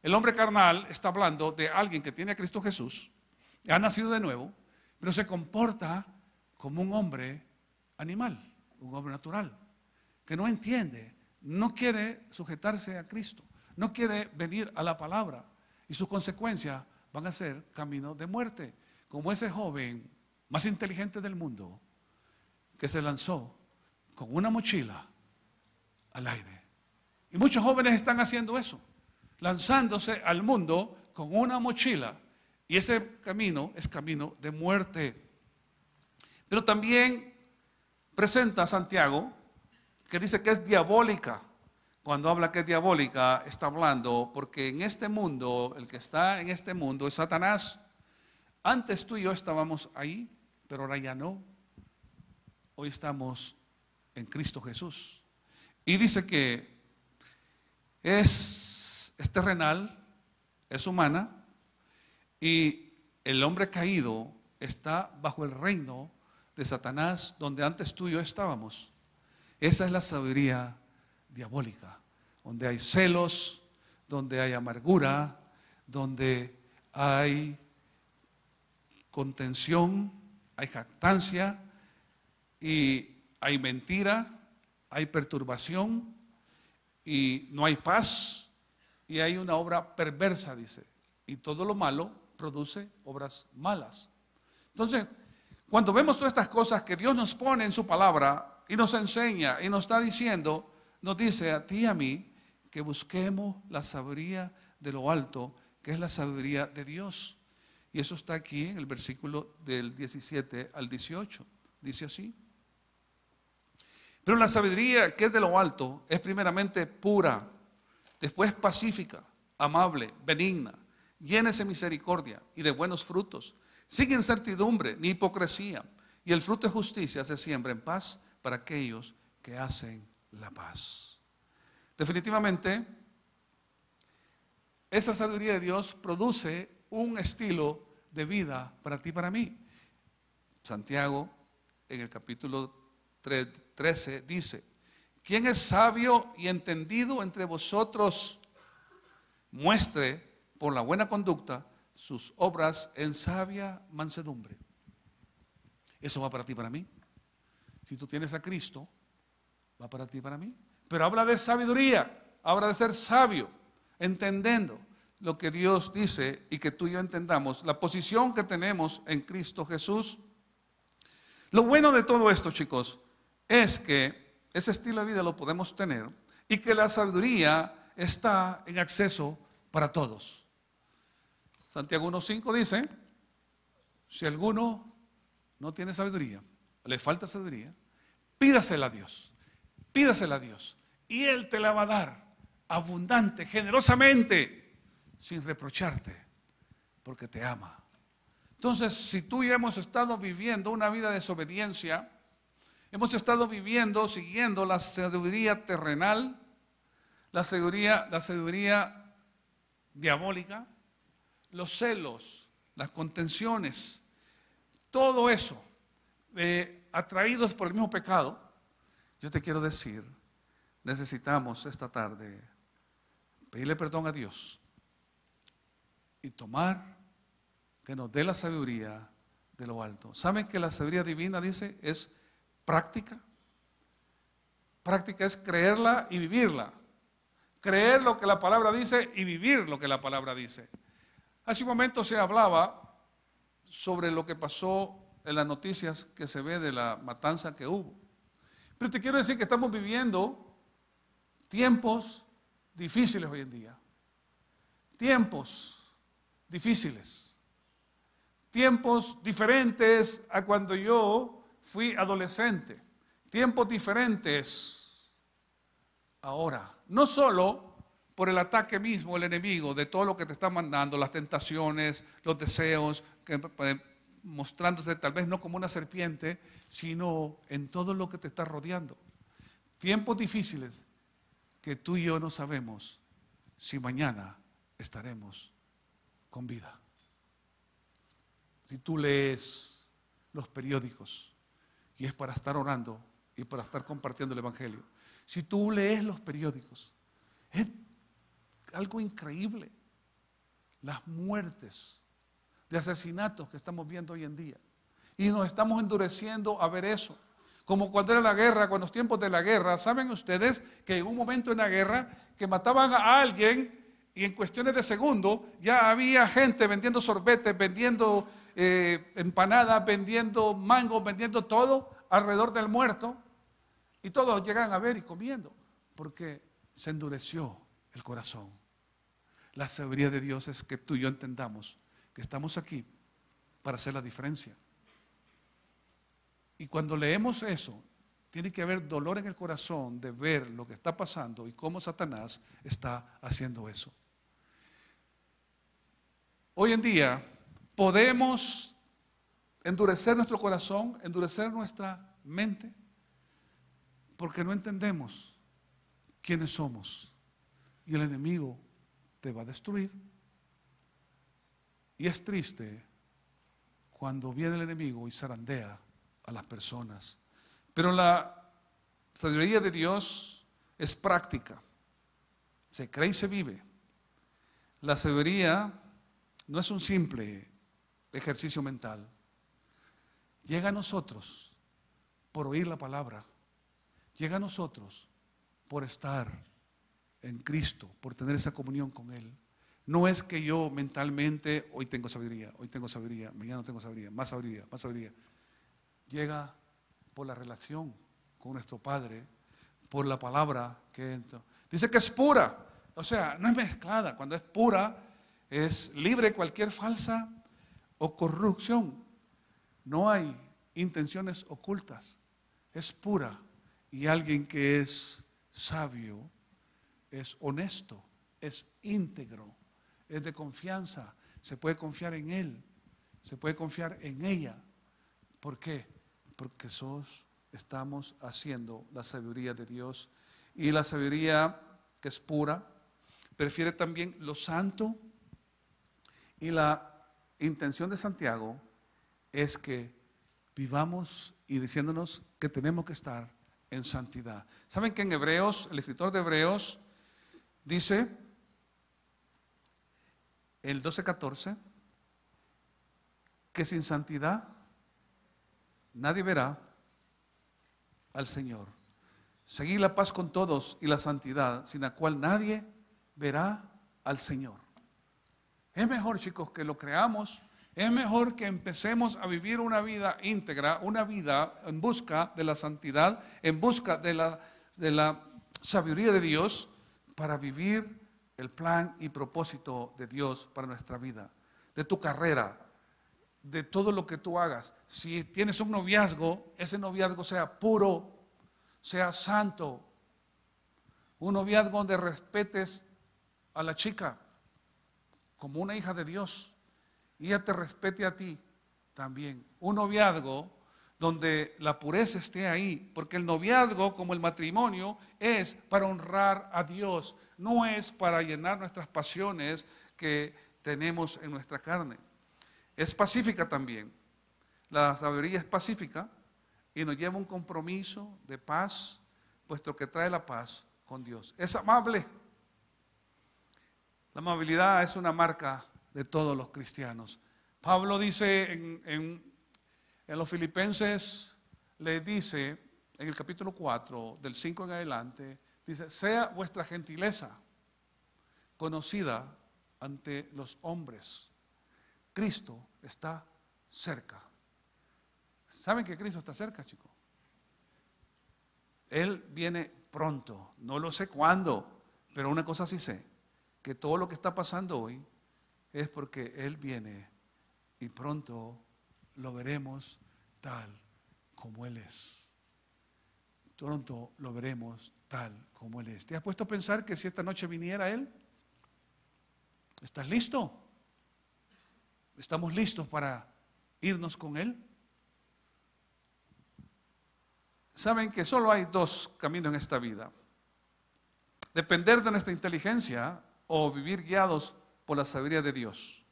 El hombre carnal está hablando de alguien que tiene a Cristo Jesús, ha nacido de nuevo, pero se comporta como un hombre animal, un hombre natural, que no entiende, no quiere sujetarse a Cristo, no quiere venir a la palabra, y sus consecuencias van a ser camino de muerte, como ese joven más inteligente del mundo que se lanzó con una mochila al aire. Y muchos jóvenes están haciendo eso, lanzándose al mundo con una mochila, y ese camino es camino de muerte. Pero también presenta a Santiago, que dice que es diabólica. Cuando habla que es diabólica, está hablando porque en este mundo, el que está en este mundo es Satanás. Antes tú y yo estábamos ahí, pero ahora ya no. Hoy estamos en Cristo Jesús. Y dice que es terrenal, es humana, y el hombre caído está bajo el reino de Satanás, donde antes tú y yo estábamos. Esa es la sabiduría diabólica, donde hay celos, donde hay amargura, donde hay contención, hay jactancia y hay mentira, hay perturbación y no hay paz y hay una obra perversa, dice, y todo lo malo produce obras malas. Entonces, cuando vemos todas estas cosas que Dios nos pone en su palabra y nos enseña y nos está diciendo, nos dice a ti y a mí que busquemos la sabiduría de lo alto, que es la sabiduría de Dios. Y eso está aquí en el versículo del 17 al 18. Dice así: pero la sabiduría que es de lo alto es primeramente pura, después pacífica, amable, benigna, llena de misericordia y de buenos frutos, sin incertidumbre ni hipocresía, y el fruto de justicia se siembra en paz para aquellos que hacen la paz. Definitivamente, esa sabiduría de Dios produce un estilo de vida para ti y para mí. Santiago, en el capítulo 13, dice: ¿quién es sabio y entendido entre vosotros? Muestre por la buena conducta sus obras en sabia mansedumbre. Eso va para ti y para mí. Si tú tienes a Cristo, va para ti y para mí. Pero habla de sabiduría, habla de ser sabio, entendiendo lo que Dios dice y que tú y yo entendamos la posición que tenemos en Cristo Jesús. Lo bueno de todo esto, chicos, es que ese estilo de vida lo podemos tener y que la sabiduría está en acceso para todos. Santiago 1:5 dice: si alguno no tiene sabiduría, le falta sabiduría, pídasela a Dios, y Él te la va a dar abundante, generosamente, sin reprocharte, porque te ama. Entonces, si tú y yo hemos estado viviendo una vida de desobediencia, hemos estado viviendo, siguiendo la sabiduría terrenal, la sabiduría diabólica, los celos, las contenciones, todo eso, atraídos por el mismo pecado, yo te quiero decir, necesitamos esta tarde pedirle perdón a Dios y tomar que nos dé la sabiduría de lo alto. ¿Saben que la sabiduría divina, dice, es práctica? Práctica es creerla y vivirla. Creer lo que la palabra dice y vivir lo que la palabra dice. Hace un momento se hablaba sobre lo que pasó en las noticias que se ve de la matanza que hubo. Pero te quiero decir que estamos viviendo tiempos difíciles hoy en día. Tiempos difíciles. Tiempos diferentes a cuando yo fui adolescente. Tiempos diferentes ahora. No solo por el ataque mismo, el enemigo, de todo lo que te está mandando, las tentaciones, los deseos, mostrándose tal vez no como una serpiente, sino en todo lo que te está rodeando. Tiempos difíciles que tú y yo no sabemos si mañana estaremos con vida. si tú lees los periódicos, y es para estar orando y para estar compartiendo el Evangelio, si tú lees los periódicos, es algo increíble las muertes de asesinatos que estamos viendo hoy en día. Y nos estamos endureciendo a ver eso. Como cuando era la guerra, con los tiempos de la guerra, ¿saben ustedes que en un momento en la guerra que mataban a alguien y en cuestiones de segundos ya había gente vendiendo sorbetes, vendiendo empanadas, vendiendo mangos, vendiendo todo alrededor del muerto? Y todos llegan a ver y comiendo, porque se endureció el corazón. La sabiduría de Dios es que tú y yo entendamos que estamos aquí para hacer la diferencia. Y cuando leemos eso, tiene que haber dolor en el corazón de ver lo que está pasando y cómo Satanás está haciendo eso. Hoy en día podemos endurecer nuestro corazón, endurecer nuestra mente, porque no entendemos quiénes somos. Y el enemigo te va a destruir. Y es triste cuando viene el enemigo y zarandea a las personas. Pero la sabiduría de Dios es práctica. Se cree y se vive. La sabiduría no es un simple ejercicio mental. Llega a nosotros por oír la palabra. Llega a nosotros por estar en Cristo, por tener esa comunión con Él. No es que yo mentalmente, hoy tengo sabiduría, mañana no tengo sabiduría, más sabiduría, más sabiduría. Llega por la relación con nuestro Padre, por la palabra que entra. Dice que es pura, o sea, no es mezclada. Cuando es pura, es libre de cualquier falsa o corrupción. No hay intenciones ocultas. Es pura. Y alguien que es sabio, es honesto, es íntegro, es de confianza. Se puede confiar en él, se puede confiar en ella. ¿Por qué? Porque estamos haciendo la sabiduría de Dios. Y la sabiduría que es pura, prefiere también lo santo. Y la intención de Santiago es que vivamos y diciéndonos que tenemos que estar en santidad. ¿Saben que en Hebreos, el escritor de Hebreos dice, el 12:14, que sin santidad nadie verá al Señor? Seguid la paz con todos y la santidad, sin la cual nadie verá al Señor. Es mejor, chicos, que lo creamos. Es mejor que empecemos a vivir una vida íntegra, una vida en busca de la santidad, en busca de la sabiduría de Dios, para vivir el plan y propósito de Dios para nuestra vida, de tu carrera, de todo lo que tú hagas. Si tienes un noviazgo, ese noviazgo sea puro, sea santo, un noviazgo donde respetes a la chica como una hija de Dios y ella te respete a ti también. Un noviazgo donde la pureza esté ahí, porque el noviazgo, como el matrimonio, es para honrar a Dios, no es para llenar nuestras pasiones que tenemos en nuestra carne. Es pacífica también. La sabiduría es pacífica y nos lleva a un compromiso de paz, puesto que trae la paz con Dios. Es amable. La amabilidad es una marca de todos los cristianos. Pablo dice en los Filipenses, le dice en el capítulo 4, del 5 en adelante, dice, sea vuestra gentileza conocida ante los hombres. Cristo está cerca. ¿Saben que Cristo está cerca, chicos? Él viene pronto, no lo sé cuándo, pero una cosa sí sé, que todo lo que está pasando hoy es porque Él viene y pronto lo veremos tal como Él es. Pronto lo veremos tal como Él es. ¿Te has puesto a pensar que si esta noche viniera Él? ¿Estás listo? ¿Estamos listos para irnos con Él? Saben que solo hay dos caminos en esta vida: depender de nuestra inteligencia o vivir guiados por la sabiduría de Dios.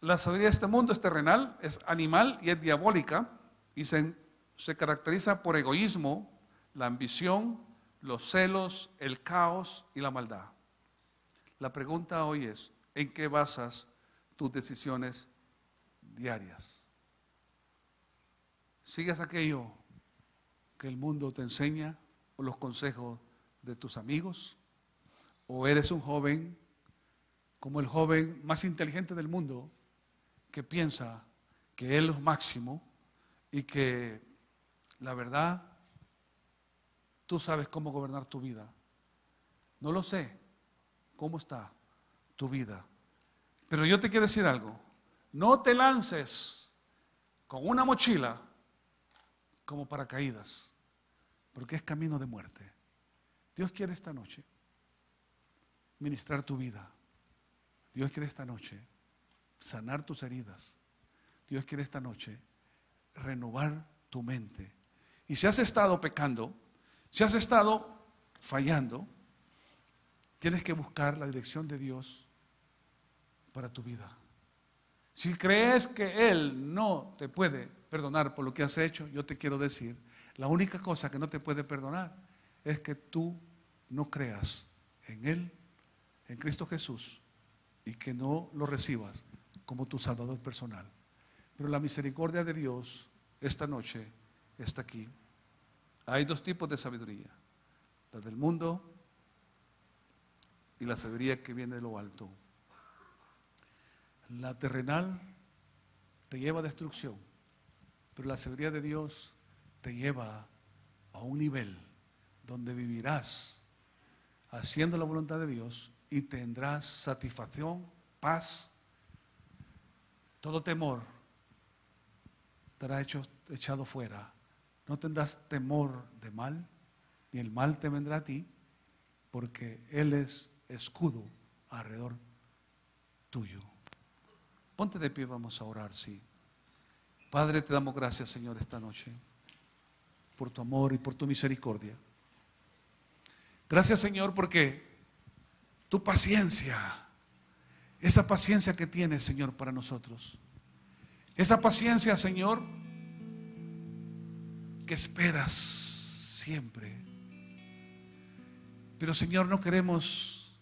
La sabiduría de este mundo es terrenal, es animal y es diabólica, y se caracteriza por egoísmo, la ambición, los celos, el caos y la maldad. La pregunta hoy es, ¿en qué basas tus decisiones diarias? ¿Sigues aquello que el mundo te enseña o los consejos de tus amigos? ¿O eres un joven como el joven más inteligente del mundo que piensa que él es lo máximo y que la verdad tú sabes cómo gobernar tu vida? No lo sé cómo está tu vida, pero yo te quiero decir algo: no te lances con una mochila como paracaídas, porque es camino de muerte. Dios quiere esta noche ministrar tu vida. Dios quiere esta noche sanar tus heridas. Dios quiere esta noche renovar tu mente. Y si has estado pecando, si has estado fallando, tienes que buscar la dirección de Dios para tu vida. Si crees que Él no te puede perdonar por lo que has hecho, yo te quiero decir, la única cosa que no te puede perdonar es que tú no creas en Él, en Cristo Jesús, y que no lo recibas como tu Salvador personal. Pero la misericordia de Dios esta noche está aquí. Hay dos tipos de sabiduría: la del mundo y la sabiduría que viene de lo alto. La terrenal te lleva a destrucción, pero la sabiduría de Dios te lleva a un nivel donde vivirás haciendo la voluntad de Dios y tendrás satisfacción, paz. Todo temor estará echado fuera. No tendrás temor de mal, ni el mal te vendrá a ti, porque Él es escudo alrededor tuyo. Ponte de pie, vamos a orar, sí. Padre, te damos gracias, Señor, esta noche, por tu amor y por tu misericordia. Gracias, Señor, porque tu paciencia, esa paciencia que tienes, Señor, para nosotros, esa paciencia, Señor, que esperas siempre. Pero, Señor, no queremos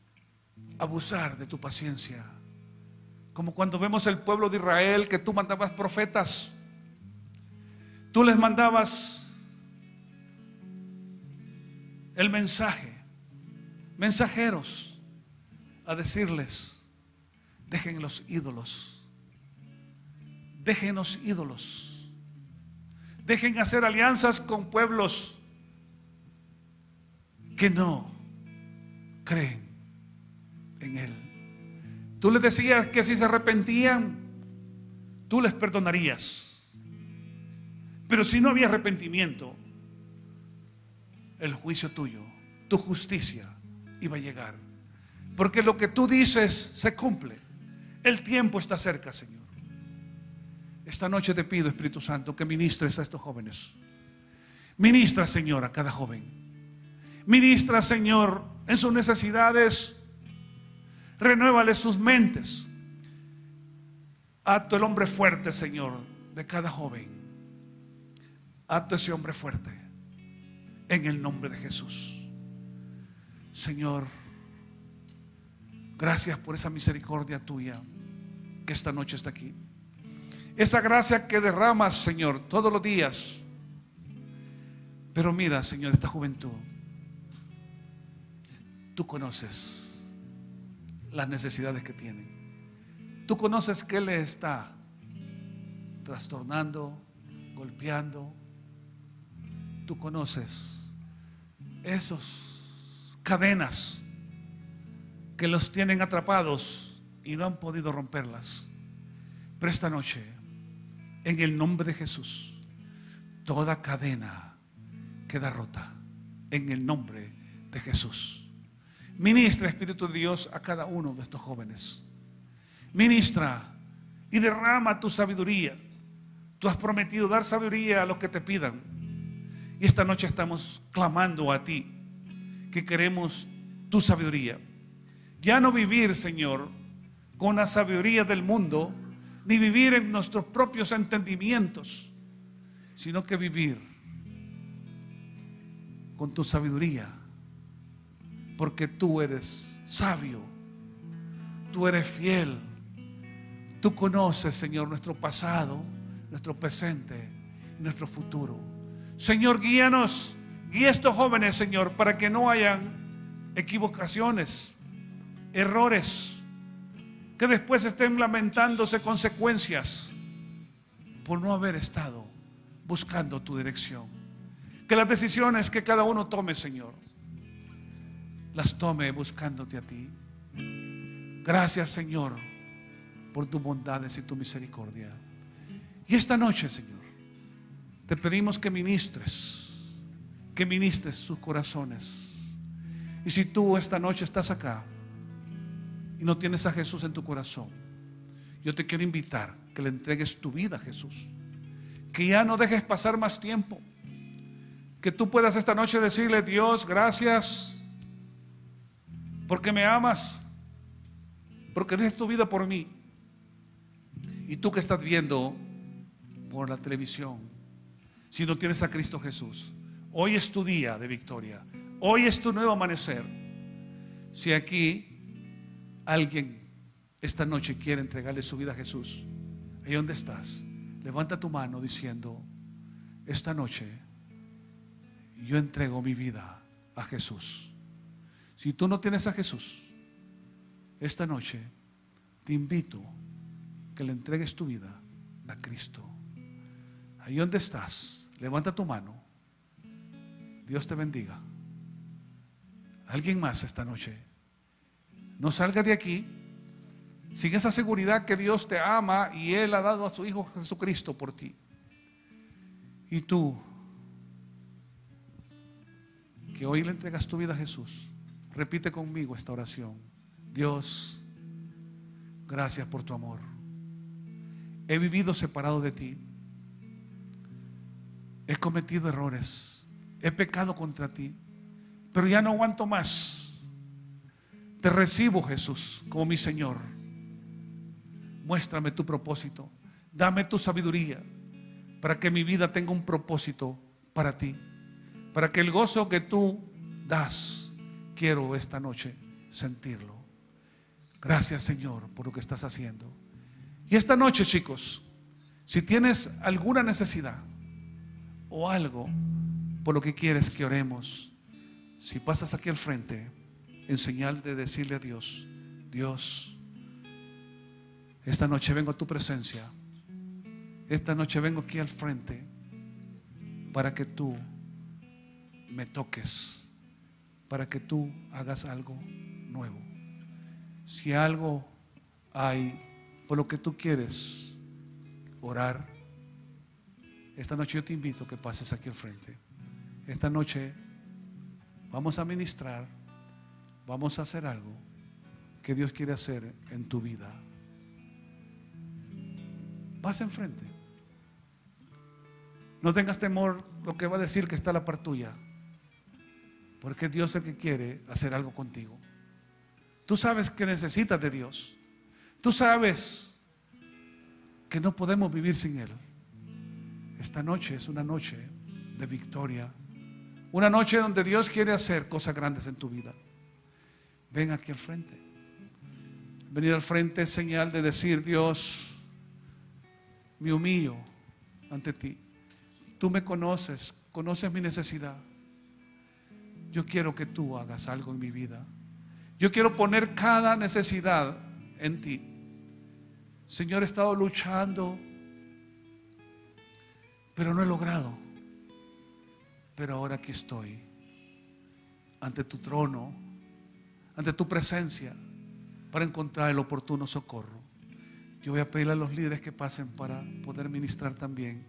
abusar de tu paciencia, como cuando vemos el pueblo de Israel, que tú mandabas profetas, tú les mandabas el mensaje, mensajeros, a decirles: dejen los ídolos, dejen los ídolos, dejen hacer alianzas con pueblos que no creen en Él. Tú les decías que si se arrepentían, tú les perdonarías. Pero si no había arrepentimiento, el juicio tuyo, tu justicia iba a llegar. Porque lo que tú dices se cumple. El tiempo está cerca, Señor. Esta noche te pido, Espíritu Santo, que ministres a estos jóvenes. Ministra, Señor, a cada joven. Ministra, Señor, en sus necesidades. Renuévale sus mentes. Hazte el hombre fuerte, Señor, de cada joven. Hazte ese hombre fuerte en el nombre de Jesús. Señor, gracias por esa misericordia tuya que esta noche está aquí. Esa gracia que derramas, Señor, todos los días. Pero mira, Señor, esta juventud, tú conoces las necesidades que tienen. Tú conoces qué le está trastornando, golpeando. Tú conoces esos cadenas que los tienen atrapados y no han podido romperlas. Pero esta noche, en el nombre de Jesús, toda cadena queda rota. En el nombre de Jesús. Ministra, Espíritu de Dios, a cada uno de estos jóvenes. Ministra y derrama tu sabiduría. Tú has prometido dar sabiduría a los que te pidan. Y esta noche estamos clamando a ti, que queremos tu sabiduría. Ya no vivir, Señor, con la sabiduría del mundo, ni vivir en nuestros propios entendimientos, sino que vivir con tu sabiduría, porque tú eres sabio, tú eres fiel, tú conoces, Señor, nuestro pasado, nuestro presente y nuestro futuro. Señor, guíanos, guía a estos jóvenes, Señor, para que no hayan equivocaciones, errores, que después estén lamentándose consecuencias por no haber estado buscando tu dirección. Que las decisiones que cada uno tome, Señor, las tome buscándote a ti. Gracias, Señor, por tus bondades y tu misericordia. Y esta noche, Señor, te pedimos que ministres sus corazones. Y si tú esta noche estás acá y no tienes a Jesús en tu corazón, yo te quiero invitar que le entregues tu vida a Jesús, que ya no dejes pasar más tiempo, que tú puedas esta noche decirle: Dios, gracias porque me amas, porque des tu vida por mí. Y tú que estás viendo por la televisión, si no tienes a Cristo Jesús, hoy es tu día de victoria, hoy es tu nuevo amanecer. Si aquí alguien esta noche quiere entregarle su vida a Jesús, ahí donde estás, levanta tu mano diciendo: esta noche yo entrego mi vida a Jesús. Si tú no tienes a Jesús, esta noche te invito que le entregues tu vida a Cristo. Ahí donde estás, levanta tu mano. Dios te bendiga. Alguien más esta noche. No salgas de aquí sin esa seguridad que Dios te ama y Él ha dado a su Hijo Jesucristo por ti. Y tú, que hoy le entregas tu vida a Jesús, repite conmigo esta oración: Dios, gracias por tu amor. He vivido separado de ti, he cometido errores, he pecado contra ti, pero ya no aguanto más. Te recibo, Jesús, como mi Señor. Muéstrame tu propósito, dame tu sabiduría para que mi vida tenga un propósito para ti, para que el gozo que tú das, quiero esta noche sentirlo. Gracias, Señor, por lo que estás haciendo. Y esta noche, chicos, si tienes alguna necesidad o algo por lo que quieres que oremos, si pasas aquí al frente en señal de decirle a Dios: Dios, esta noche vengo a tu presencia, esta noche vengo aquí al frente para que tú me toques, para que tú hagas algo nuevo. Si algo hay por lo que tú quieres orar, esta noche yo te invito a que pases aquí al frente. Esta noche vamos a ministrar, vamos a hacer algo que Dios quiere hacer en tu vida. Pasa enfrente. No tengas temor lo que va a decir que está a la par tuya, porque Dios es el que quiere hacer algo contigo. Tú sabes que necesitas de Dios. Tú sabes que no podemos vivir sin Él. Esta noche es una noche de victoria, una noche donde Dios quiere hacer cosas grandes en tu vida. Ven aquí al frente. Venir al frente es señal de decir: Dios, me humillo ante ti. Tú me conoces, conoces mi necesidad. Yo quiero que tú hagas algo en mi vida. Yo quiero poner cada necesidad en ti. Señor, he estado luchando, pero no he logrado. Pero ahora aquí estoy, ante tu trono, ante tu presencia, para encontrar el oportuno socorro. Yo voy a pedirle a los líderes que pasen para poder ministrar también.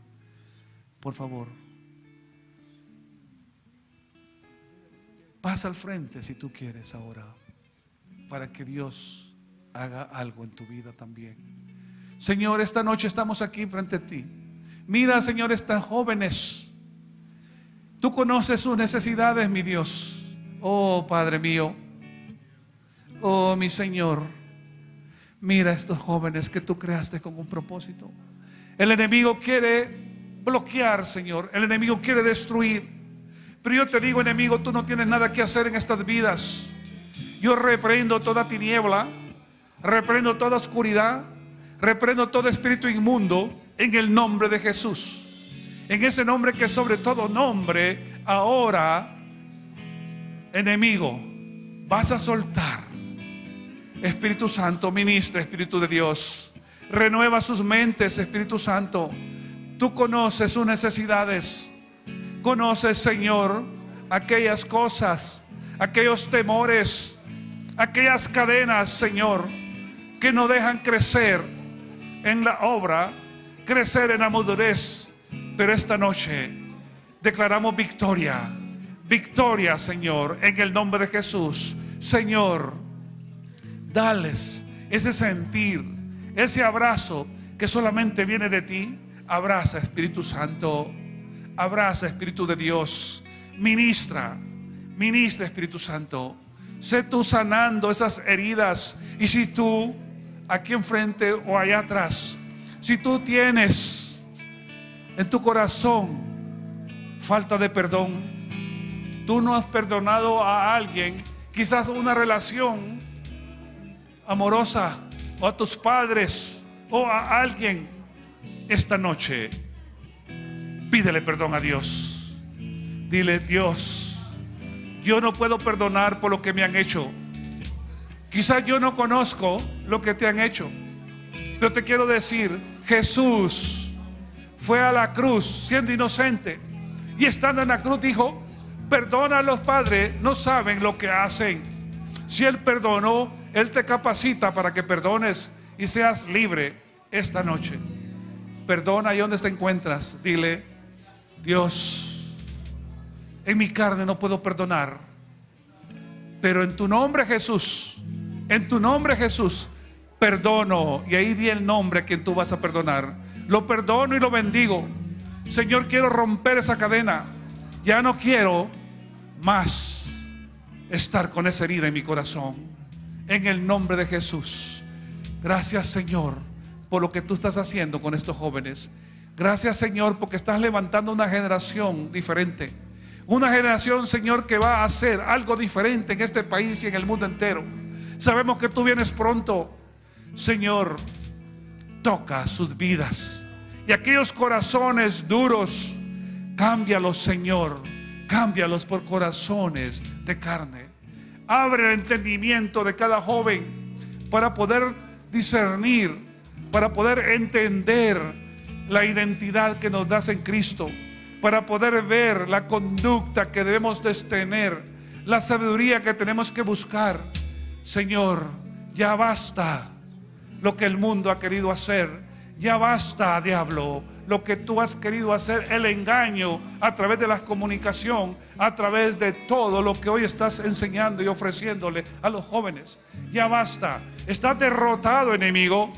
Por favor, pasa al frente si tú quieres ahora, para que Dios haga algo en tu vida también. Señor, esta noche estamos aquí frente a ti. Mira, Señor, estas jóvenes. Tú conoces sus necesidades, mi Dios. Oh, Padre mío. Oh, mi Señor. Mira a estos jóvenes que tú creaste con un propósito. El enemigo quiere bloquear, Señor. El enemigo quiere destruir. Pero yo te digo, enemigo, tú no tienes nada que hacer en estas vidas. Yo reprendo toda tiniebla, reprendo toda oscuridad, reprendo todo espíritu inmundo en el nombre de Jesús. En ese nombre que sobre todo nombre, ahora, enemigo, vas a soltar. Espíritu Santo, ministra, Espíritu de Dios. Renueva sus mentes, Espíritu Santo. Tú conoces sus necesidades. Conoces, Señor, aquellas cosas, aquellos temores, aquellas cadenas, Señor, que no dejan crecer en la obra, crecer en la madurez. Pero esta noche declaramos victoria. Victoria, Señor, en el nombre de Jesús. Señor, dales ese sentir, ese abrazo que solamente viene de ti. Abraza, Espíritu Santo. Abraza, Espíritu de Dios. Ministra, ministra, Espíritu Santo. Sé tú sanando esas heridas. Y si tú, aquí enfrente o allá atrás, si tú tienes en tu corazón falta de perdón, tú no has perdonado a alguien, quizás una relación amorosa, o a tus padres, o a alguien, esta noche pídele perdón a Dios. Dile: Dios, yo no puedo perdonar por lo que me han hecho. Quizás yo no conozco lo que te han hecho, pero te quiero decir, Jesús fue a la cruz siendo inocente, y estando en la cruz dijo: perdona a los padres, no saben lo que hacen. Si Él perdonó, Él te capacita para que perdones y seas libre esta noche. Perdona ahí donde te encuentras. Dile: Dios, en mi carne no puedo perdonar, pero en tu nombre, Jesús, en tu nombre, Jesús, perdono. Y ahí di el nombre a quien tú vas a perdonar. Lo perdono y lo bendigo. Señor, quiero romper esa cadena. Ya no quiero más estar con esa herida en mi corazón. En el nombre de Jesús. Gracias, Señor, por lo que tú estás haciendo con estos jóvenes. Gracias, Señor, porque estás levantando una generación diferente. Una generación, Señor, que va a hacer algo diferente en este país y en el mundo entero. Sabemos que tú vienes pronto. Señor, toca sus vidas. Y aquellos corazones duros, cámbialos, Señor. Cámbialos por corazones de carne. Abre el entendimiento de cada joven para poder discernir, para poder entender la identidad que nos das en Cristo, para poder ver la conducta que debemos de tener, la sabiduría que tenemos que buscar. Señor, ya basta lo que el mundo ha querido hacer. Ya basta, diablo, lo que tú has querido hacer, el engaño a través de la comunicación, a través de todo lo que hoy estás enseñando y ofreciéndole a los jóvenes. Ya basta. Estás derrotado, enemigo.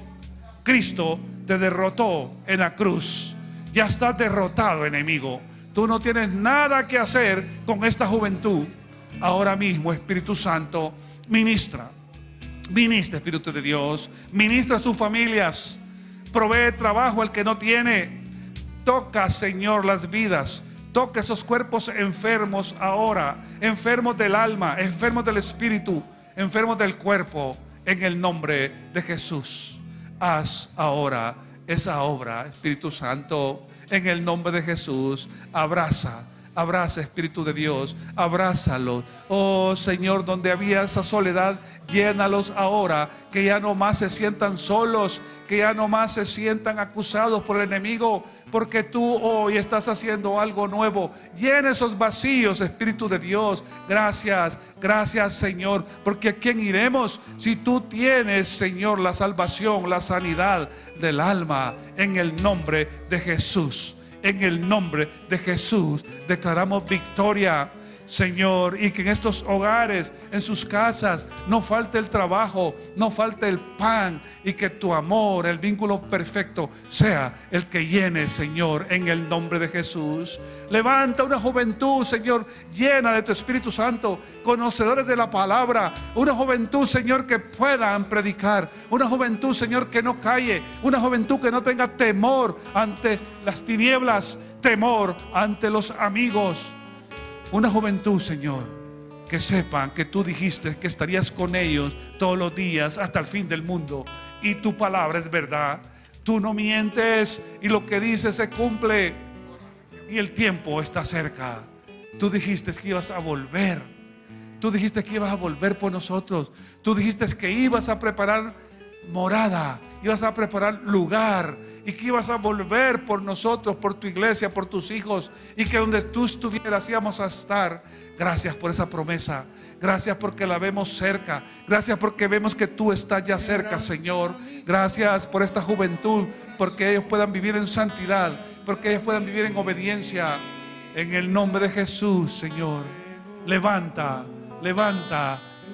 Cristo te derrotó en la cruz. Ya estás derrotado, enemigo. Tú no tienes nada que hacer con esta juventud. Ahora mismo, Espíritu Santo, ministra. Ministra, Espíritu de Dios. Ministra a sus familias. Provee trabajo al que no tiene. Toca, Señor, las vidas. Toca esos cuerpos enfermos ahora. Enfermos del alma, enfermos del espíritu, enfermos del cuerpo. En el nombre de Jesús. Haz ahora esa obra, Espíritu Santo. En el nombre de Jesús. Abraza. Abraza, Espíritu de Dios, abrázalo. Oh Señor, donde había esa soledad, llénalos ahora. Que ya no más se sientan solos, que ya no más se sientan acusados por el enemigo, porque tú hoy estás haciendo algo nuevo. Llena esos vacíos, Espíritu de Dios. Gracias, gracias, Señor, porque ¿a quién iremos si tú tienes, Señor, la salvación, la sanidad del alma? En el nombre de Jesús. En el nombre de Jesús declaramos victoria. Señor, y que en estos hogares, en sus casas, no falte el trabajo, no falte el pan, y que tu amor, el vínculo perfecto, sea el que llene, Señor, en el nombre de Jesús. Levanta una juventud, Señor, llena de tu Espíritu Santo, conocedores de la palabra, una juventud, Señor, que puedan predicar, una juventud, Señor, que no calle, una juventud que no tenga temor ante las tinieblas, temor ante los amigos. Una juventud, Señor, que sepan que tú dijiste que estarías con ellos todos los días hasta el fin del mundo. Y tu palabra es verdad. Tú no mientes y lo que dices se cumple. Y el tiempo está cerca. Tú dijiste que ibas a volver. Tú dijiste que ibas a volver por nosotros. Tú dijiste que ibas a preparar morada, ibas a preparar lugar, y que ibas a volver por nosotros, por tu iglesia, por tus hijos, y que donde tú estuvieras íbamos a estar. Gracias por esa promesa. Gracias porque la vemos cerca. Gracias porque vemos que tú estás ya cerca, Señor. Gracias por esta juventud, porque ellos puedan vivir en santidad, porque ellos puedan vivir en obediencia. En el nombre de Jesús, Señor, levanta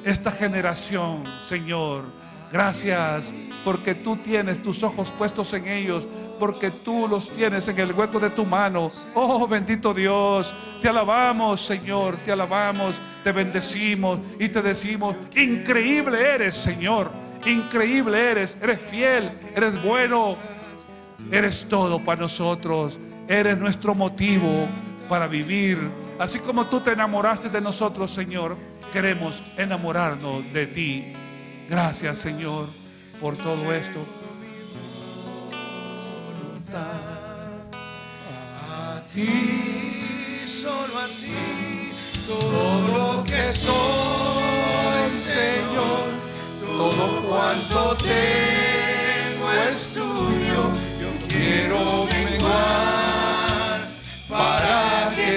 esta generación, Señor. Gracias porque tú tienes tus ojos puestos en ellos, porque tú los tienes en el hueco de tu mano. Oh, bendito Dios, te alabamos, Señor, te alabamos, te bendecimos y te decimos: increíble eres, Señor, increíble eres fiel, eres bueno, eres todo para nosotros, eres nuestro motivo para vivir. Así como tú te enamoraste de nosotros, Señor, queremos enamorarnos de ti. Gracias, Señor, por todo esto. A ti, solo a ti, todo lo que soy, Señor, todo cuanto tengo es tuyo. Yo quiero menguar